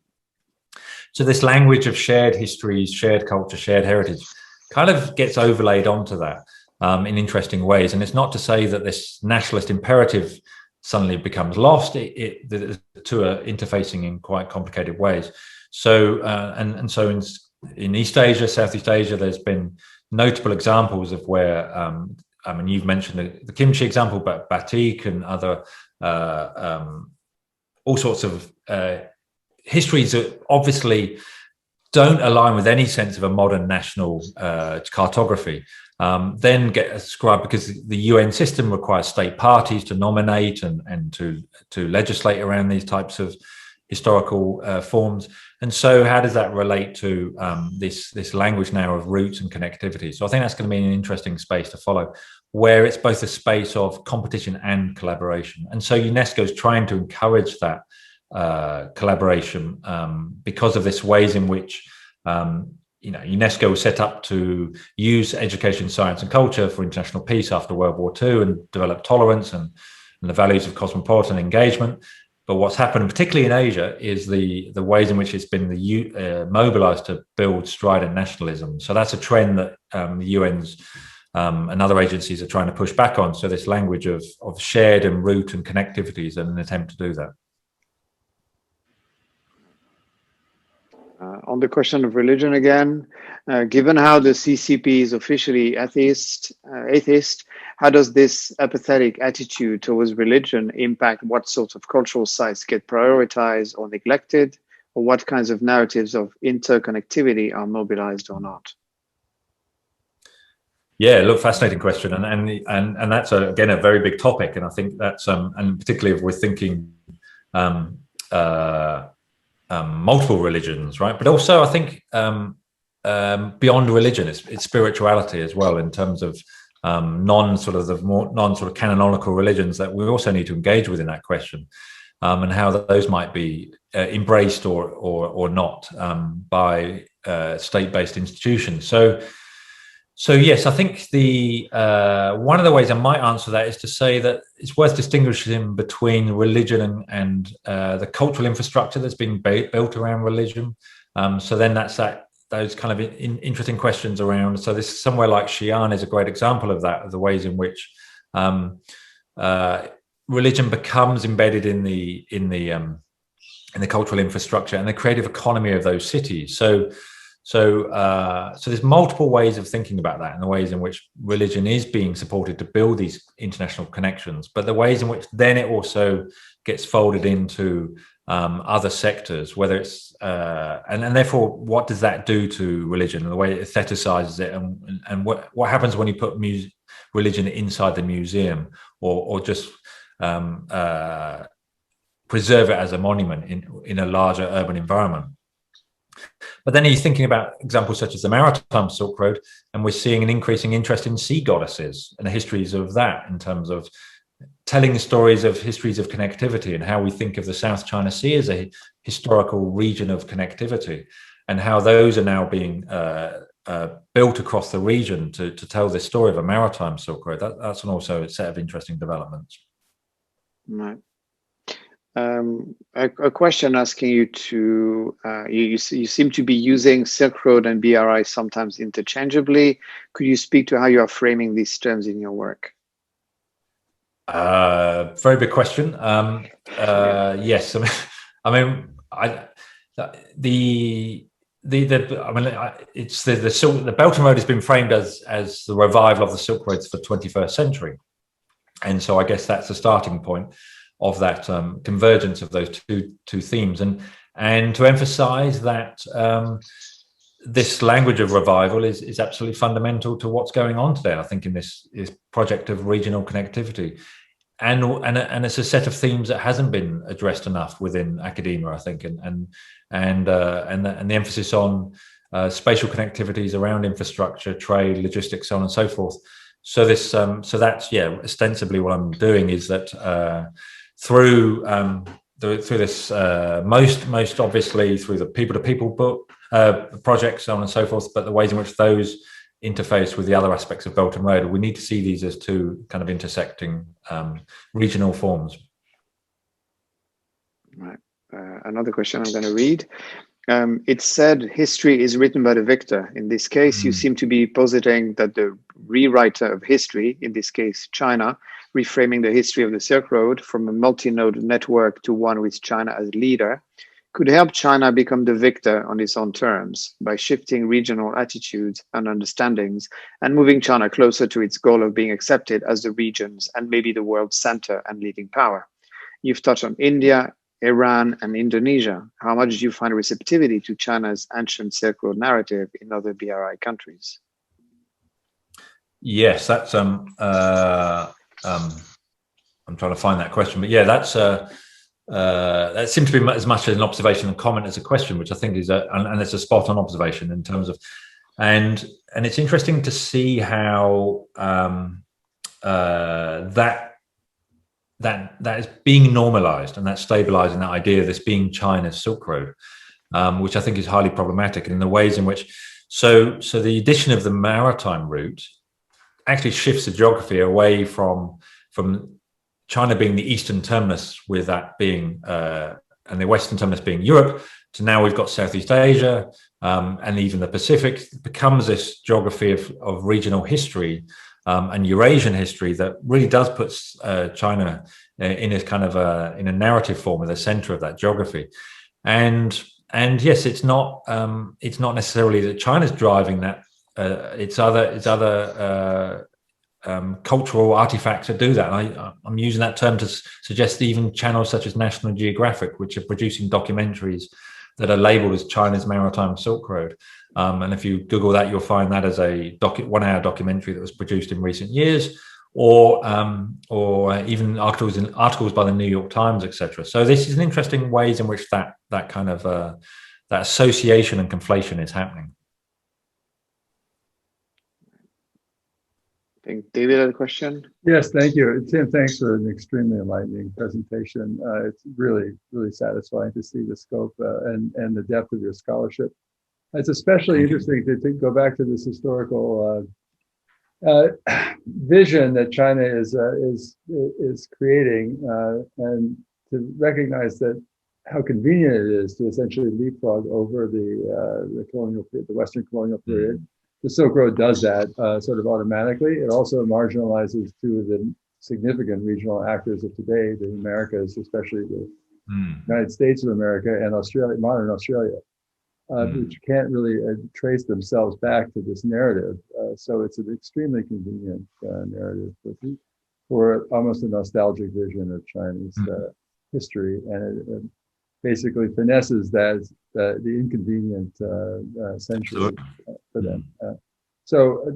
So this language of shared histories, shared culture, shared heritage kind of gets overlaid onto that in interesting ways. And it's not to say that this nationalist imperative suddenly becomes lost. The two are interfacing in quite complicated ways. So so in East Asia, Southeast Asia, there's been notable examples of where, I mean, you've mentioned the kimchi example, but batik and other, all sorts of histories that obviously don't align with any sense of a modern national cartography, then get ascribed, because the UN system requires state parties to nominate and to legislate around these types of historical forms. And so how does that relate to this language now of roots and connectivity? So I think that's going to be an interesting space to follow, where it's both a space of competition and collaboration. And so UNESCO is trying to encourage that collaboration because of this ways in which UNESCO was set up to use education, science and culture for international peace after World War II, and develop tolerance and the values of cosmopolitan engagement. But what's happened, particularly in Asia, is the ways in which it's been mobilized to build strident nationalism. So that's a trend that the UN's and other agencies are trying to push back on. So this language of shared and root and connectivity is an attempt to do that. On the question of religion again, given how the CCP is officially atheist, how does this apathetic attitude towards religion impact what sorts of cultural sites get prioritized or neglected, or what kinds of narratives of interconnectivity are mobilized or not? Yeah, look, fascinating question, and that's again a very big topic, and I think that's and particularly if we're thinking multiple religions, right? But also, I think beyond religion, it's spirituality as well, in terms of non canonical religions that we also need to engage with in that question, and how those might be embraced or not by state-based institutions. So yes, I think the one of the ways I might answer that is to say that it's worth distinguishing between religion and the cultural infrastructure that's being built around religion. So then that's those kind of interesting questions around. So this somewhere like Xi'an is a great example of that, of the ways in which religion becomes embedded in the cultural infrastructure and the creative economy of those cities. So there's multiple ways of thinking about that, and the ways in which religion is being supported to build these international connections, but the ways in which then it also gets folded into other sectors, whether it's and therefore what does that do to religion and the way it aestheticizes it, and what happens when you put religion inside the museum, or just preserve it as a monument in a larger urban environment. But then he's thinking about examples such as the Maritime Silk Road, and we're seeing an increasing interest in sea goddesses and the histories of that, in terms of telling stories of histories of connectivity, and how we think of the South China Sea as a historical region of connectivity, and how those are now being built across the region to tell this story of a maritime Silk Road. That's also a set of interesting developments. Right. A question asking you to, you seem to be using Silk Road and BRI sometimes interchangeably. Could you speak to how you are framing these terms in your work? Very big question. Yes, I mean, it's the Belt and Road has been framed as the revival of the Silk Roads for the 21st century, and so I guess that's the starting point of that convergence of those two themes, and to emphasize that this language of revival is absolutely fundamental to what's going on today, I think, in this project of regional connectivity, and it's a set of themes that hasn't been addressed enough within academia, I think, and the emphasis on spatial connectivities around infrastructure, trade, logistics, so on and so forth. So this, so that's ostensibly what I'm doing is that through this most obviously through the people-to-people book projects, so on and so forth, but the ways in which those interface with the other aspects of Belt and Road, we need to see these as two kind of intersecting regional forms. Right. Another question I'm going to read. It said history is written by the victor. In this case, you seem to be positing that the rewriter of history, in this case, China, reframing the history of the Silk Road from a multi-node network to one with China as leader, could help China become the victor on its own terms by shifting regional attitudes and understandings and moving China closer to its goal of being accepted as the region's and maybe the world's center and leading power. You've touched on India, Iran, and Indonesia. How much do you find receptivity to China's ancient Silk Road narrative in other BRI countries? Yes, that's I'm trying to find that question, but yeah, that's that seems to be as much as an observation and comment as a question, which I think is and it's a spot on observation in terms of, and it's interesting to see how that is being normalized and that's stabilizing that idea of this being China's Silk Road, which I think is highly problematic, and in the ways in which so the addition of the maritime route actually shifts the geography away from China being the eastern terminus, with that being and the western terminus being Europe, to now we've got Southeast Asia and even the Pacific. It becomes this geography of regional history and Eurasian history that really does put China in a kind of in a narrative form at the center of that geography. And yes, it's not necessarily that China's driving that. It's other cultural artifacts that do that. I'm using that term to suggest even channels such as National Geographic, which are producing documentaries that are labeled as China's Maritime Silk Road. And if you Google that, you'll find that as a 1-hour documentary that was produced in recent years, or even articles by the New York Times, etc. So this is an interesting ways in which that kind of that association and conflation is happening. I think David had a question. Yes, thank you, Tim. Thanks for an extremely enlightening presentation. It's really, really satisfying to see the scope and the depth of your scholarship. It's especially interesting to go back to this historical vision that China is creating, and to recognize that how convenient it is to essentially leapfrog over the Western colonial period. The Silk Road does that sort of automatically. It also marginalizes two of the significant regional actors of today, the Americas, especially the United States of America and Australia, modern Australia, which can't really trace themselves back to this narrative. So it's an extremely convenient narrative for almost a nostalgic vision of Chinese history, and it basically finesses the inconvenient century for them. So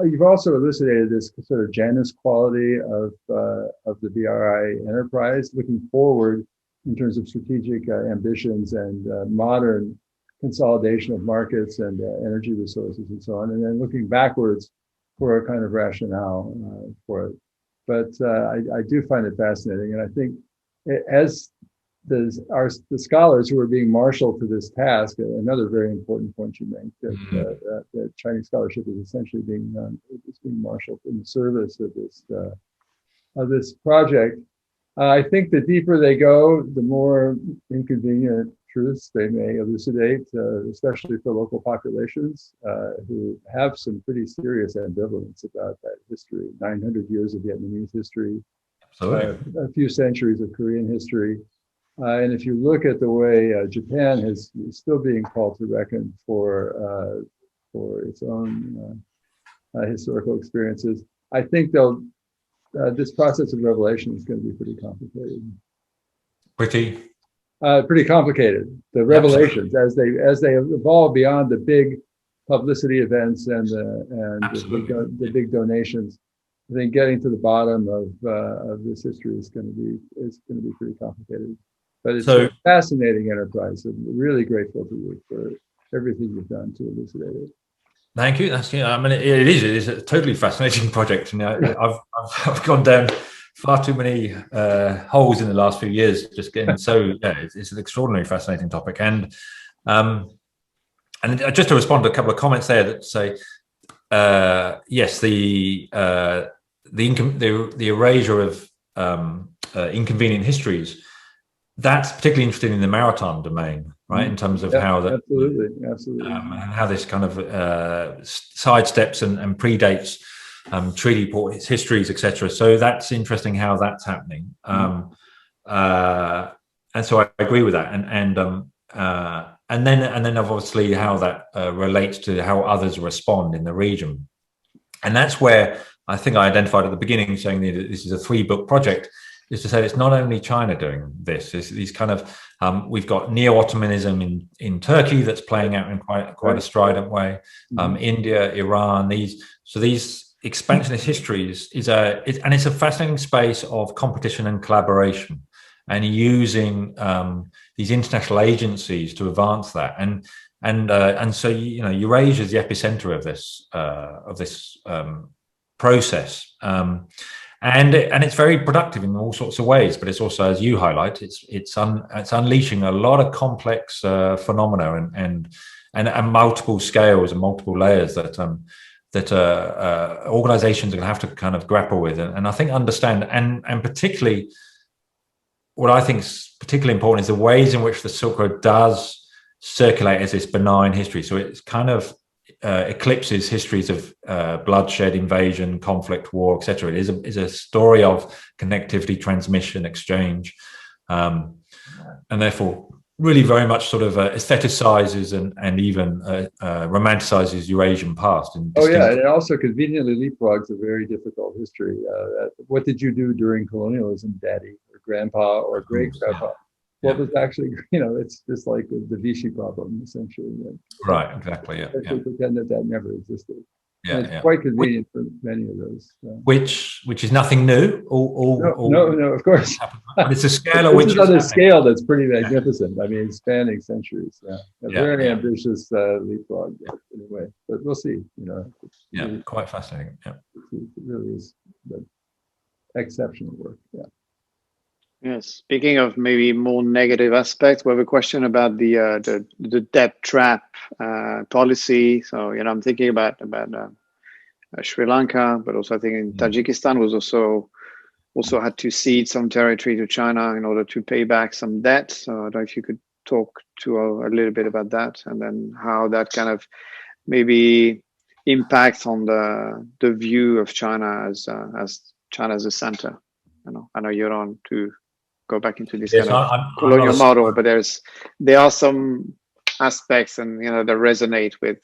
you've also elucidated this sort of Janus quality of the BRI enterprise, looking forward in terms of strategic ambitions and modern consolidation of markets and energy resources and so on, and then looking backwards for a kind of rationale for it. But I do find it fascinating, and I think as the scholars who are being marshaled to this task, another very important point you make, that Chinese scholarship is essentially being marshaled in the service of this project. I think the deeper they go, the more inconvenient truths they may elucidate, especially for local populations who have some pretty serious ambivalence about that history. 900 years of Vietnamese history, a few centuries of Korean history. And if you look at the way Japan is still being called to reckon for its own historical experiences, I think this process of revelation is going to be pretty complicated. Pretty complicated. The revelations as they evolve beyond the big publicity events and the big donations. I think getting to the bottom of this history is going to be pretty complicated. But it's a fascinating enterprise. I'm really grateful to you for everything you've done to elucidate it. Thank you. I mean, it is a totally fascinating project. And I've gone down far too many holes in the last few years, just getting it's an extraordinarily fascinating topic. And just to respond to a couple of comments there that say, yes, the erasure of inconvenient histories, that's particularly interesting in the maritime domain, right? In terms of how that absolutely, and how this kind of sidesteps and predates treaty ports, histories, etc. So that's interesting how that's happening, and so I agree with that. And then obviously how that relates to how others respond in the region, and that's where I think I identified at the beginning, saying that this is a 3-book project. Is to say it's not only China doing this. It's these kind of we've got neo-Ottomanism in Turkey that's playing out in quite a strident way. India, Iran, these expansionist histories it's a fascinating space of competition and collaboration, and using these international agencies to advance that. And so Eurasia is the epicenter of this process. And it's very productive in all sorts of ways, but it's also, as you highlight, it's unleashing a lot of complex phenomena and multiple scales and multiple layers that organizations are going to have to kind of grapple with and I think understand. And particularly, what I think is particularly important is the ways in which the Silk Road does circulate as this benign history. So it's kind of eclipses histories of bloodshed, invasion, conflict, war, etc. It is a story of connectivity, transmission, exchange, and therefore really very much sort of aestheticizes and even romanticizes Eurasian past. And it also conveniently leapfrogs a very difficult history. What did you do during colonialism, Daddy or Grandpa or Great Grandpa? What was actually, it's just like the Vichy problem, essentially. Right, exactly, yeah. Pretend that never existed. Yeah, it's quite convenient for many of those. Which is nothing new. No, of course. But it's a scale at which it's on a scale that's pretty magnificent. I mean, spanning centuries. Very ambitious leapfrog, anyway. But we'll see. Quite fascinating. Yeah, it really is exceptional work. Yeah. Yes. Speaking of maybe more negative aspects, we have a question about the debt trap policy. So I'm thinking about Sri Lanka, but also I think in Tajikistan was also had to cede some territory to China in order to pay back some debt. So I don't know if you could talk to a little bit about that, and then how that kind of maybe impacts on the view of China as China as a center. I know you're on to go back into this kind of colonial model, but there are some aspects and that resonate with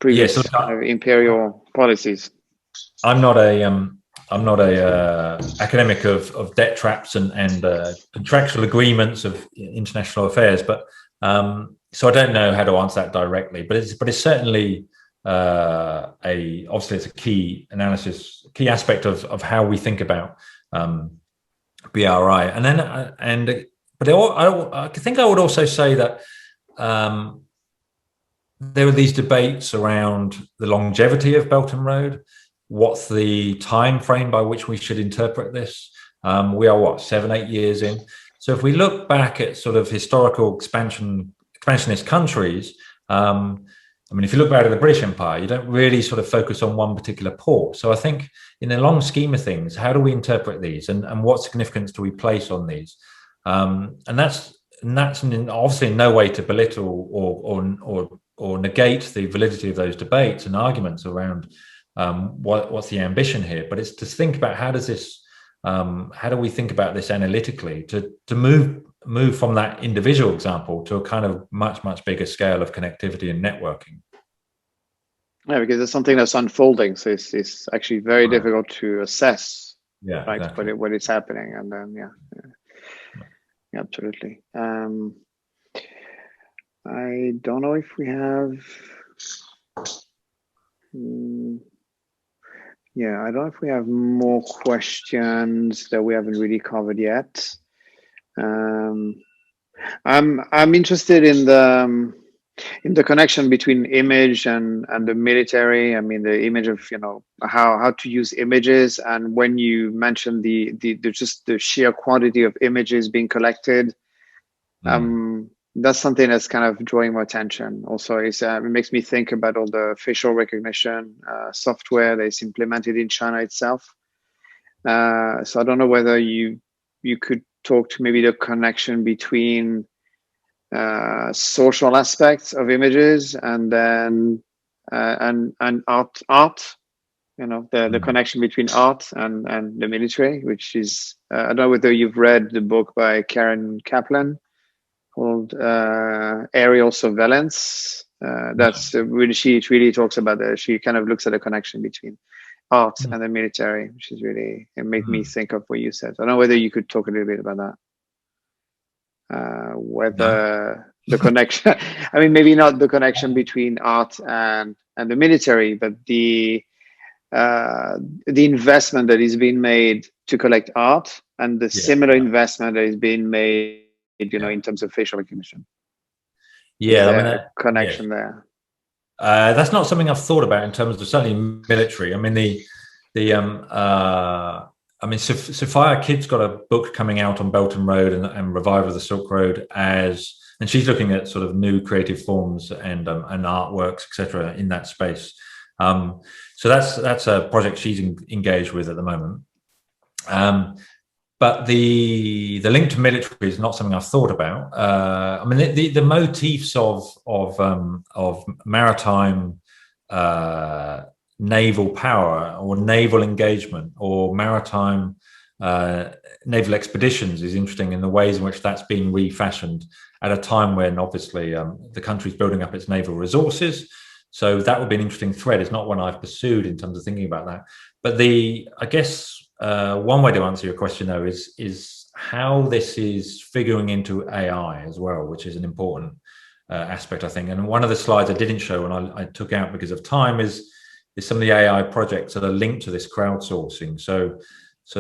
previous kind of imperial policies. I'm not a academic of debt traps and contractual agreements of international affairs, but so I don't know how to answer that directly. But it's certainly obviously it's a key aspect of how we think about BRI. And then I think I would also say that there are these debates around the longevity of Belt and Road. What's the time frame by which we should interpret this? We are what, 7-8 years in. So if we look back at sort of historical expansionist countries, I mean, if you look back at the British Empire, you don't really sort of focus on one particular port. So I think in the long scheme of things, how do we interpret these, and what significance do we place on these? And that's obviously in no way to belittle or negate the validity of those debates and arguments around what's the ambition here. But it's to think about how do we think about this analytically to move from that individual example to a kind of much bigger scale of connectivity and networking. Yeah, because it's something that's unfolding, so it's actually very difficult to assess. Yeah, right, exactly. when it's happening, and then yeah, absolutely. I don't know if we have. Yeah, I don't know if we have more questions that we haven't really covered yet. I'm interested in the connection between image and the military. I mean, the image of how to use images, and when you mentioned the just the sheer quantity of images being collected, that's something that's kind of drawing my attention. Also, it makes me think about all the facial recognition software that's implemented in China itself. So I don't know whether you could talk to maybe the connection between social aspects of images and then and art. The connection between art and the military, which is I don't know whether you've read the book by Karen Kaplan called Aerial Surveillance. That's really, she really talks about that. She kind of looks at the connection between art and the military, which is really, it made me think of what you said. I don't know whether you could talk a little bit about that. Whether the connection, I mean, maybe not the connection between art and the military, but the investment that is being made to collect art and the similar investment that is being made, in terms of facial recognition. Yeah, I mean, that connection there. That's not something I've thought about in terms of certainly military. I mean, Sophia Kidd's got a book coming out on Belt and Road and Revival of the Silk Road and she's looking at sort of new creative forms and artworks, etc., in that space. So that's a project she's engaged with at the moment. But the link to military is not something I've thought about. I mean, the motifs of maritime naval power or naval engagement or maritime naval expeditions is interesting in the ways in which that's being refashioned at a time when obviously the country's building up its naval resources. So that would be an interesting thread. It's not one I've pursued in terms of thinking about that. But I guess one way to answer your question though is how this is figuring into AI as well, which is an important aspect, I think. And one of the slides I didn't show and I took out because of time is some of the AI projects that are linked to this crowdsourcing. So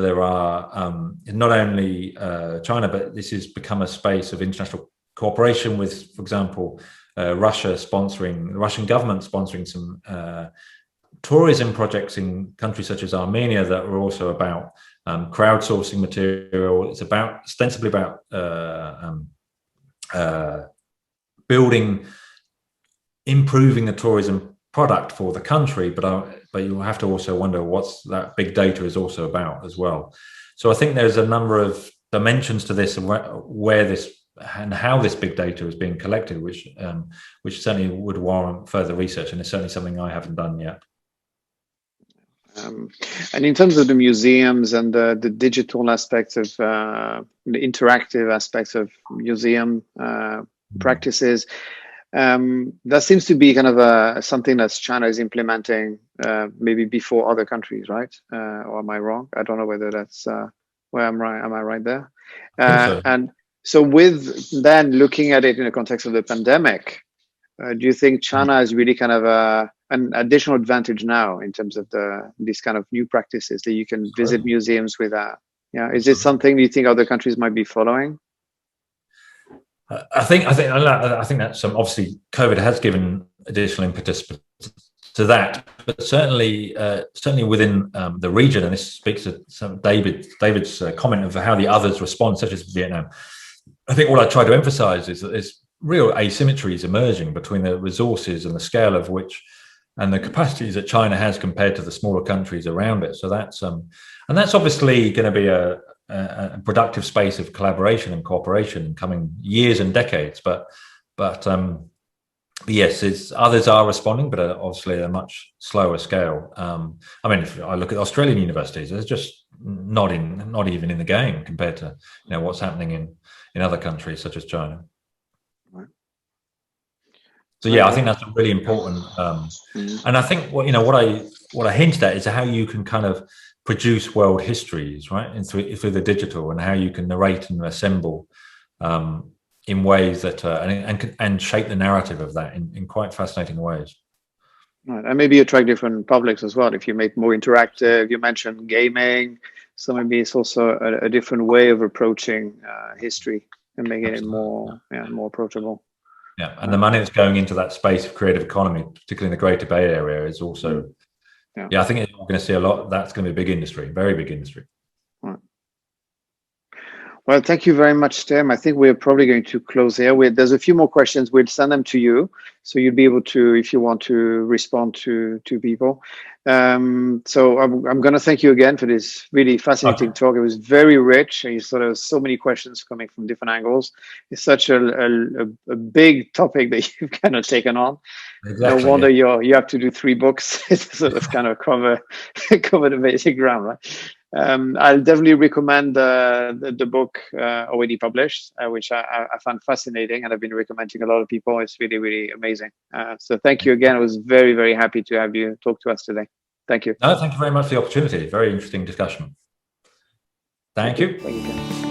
there are not only China, but this has become a space of international cooperation with, for example, the Russian government sponsoring some tourism projects in countries such as Armenia that are also about crowdsourcing material. It's ostensibly about improving the tourism product for the country, but you have to also wonder what's that big data is also about as well. So I think there's a number of dimensions to this and where this and how this big data is being collected, which certainly would warrant further research, and it's certainly something I haven't done yet. And in terms of the museums and the digital aspects of the interactive aspects of museum practices, that seems to be kind of something that China is implementing maybe before other countries, right? Or am I wrong? I don't know whether that's where I'm right. Am I right there? So. And so with then looking at it in the context of the pandemic, do you think China is really kind of an additional advantage now in terms of these kind of new practices that you can visit museums with that? Yeah, is it something you think other countries might be following? I think that's obviously COVID has given additional impetus to that, but certainly within the region, and this speaks to some David's comment of how the others respond, such as Vietnam. I think what I try to emphasize is that there's real asymmetries emerging between the resources and the scale of which, and the capacities that China has compared to the smaller countries around it. So that's and that's obviously going to be a productive space of collaboration and cooperation in coming years and decades. But yes, others are responding, but obviously at a much slower scale. I mean, if I look at Australian universities, they're just not even in the game compared to what's happening in other countries such as China. So yeah, I think that's a really important, and I think what I hinted at is how you can kind of produce world histories, right, through the digital, and how you can narrate and assemble in ways that and shape the narrative of that in quite fascinating ways. Right, and maybe attract different publics as well. If you make more interactive, you mentioned gaming, so maybe it's also a different way of approaching history and making it more approachable. Yeah, and the money that's going into that space of creative economy, particularly in the Greater Bay Area, is also, I think we're going to see a lot. That's going to be a big industry, very big industry. Right. Well, thank you very much, Tim. I think we're probably going to close here. There's a few more questions. We'll send them to you, so you'll be able to, if you want to, respond to people. So I'm going to thank you again for this really fascinating talk. It was very rich, and you sort of so many questions coming from different angles. It's such a big topic that you've kind of taken on. Exactly, no wonder you have to do 3 books to sort of kind of cover the basic ground, right? I'll definitely recommend the book already published, which I found fascinating, and I've been recommending a lot of people. It's really, really amazing. So thank you again. I was very, very happy to have you talk to us today. Thank you. No, thank you very much for the opportunity. Very interesting discussion. Thank you. Thank you.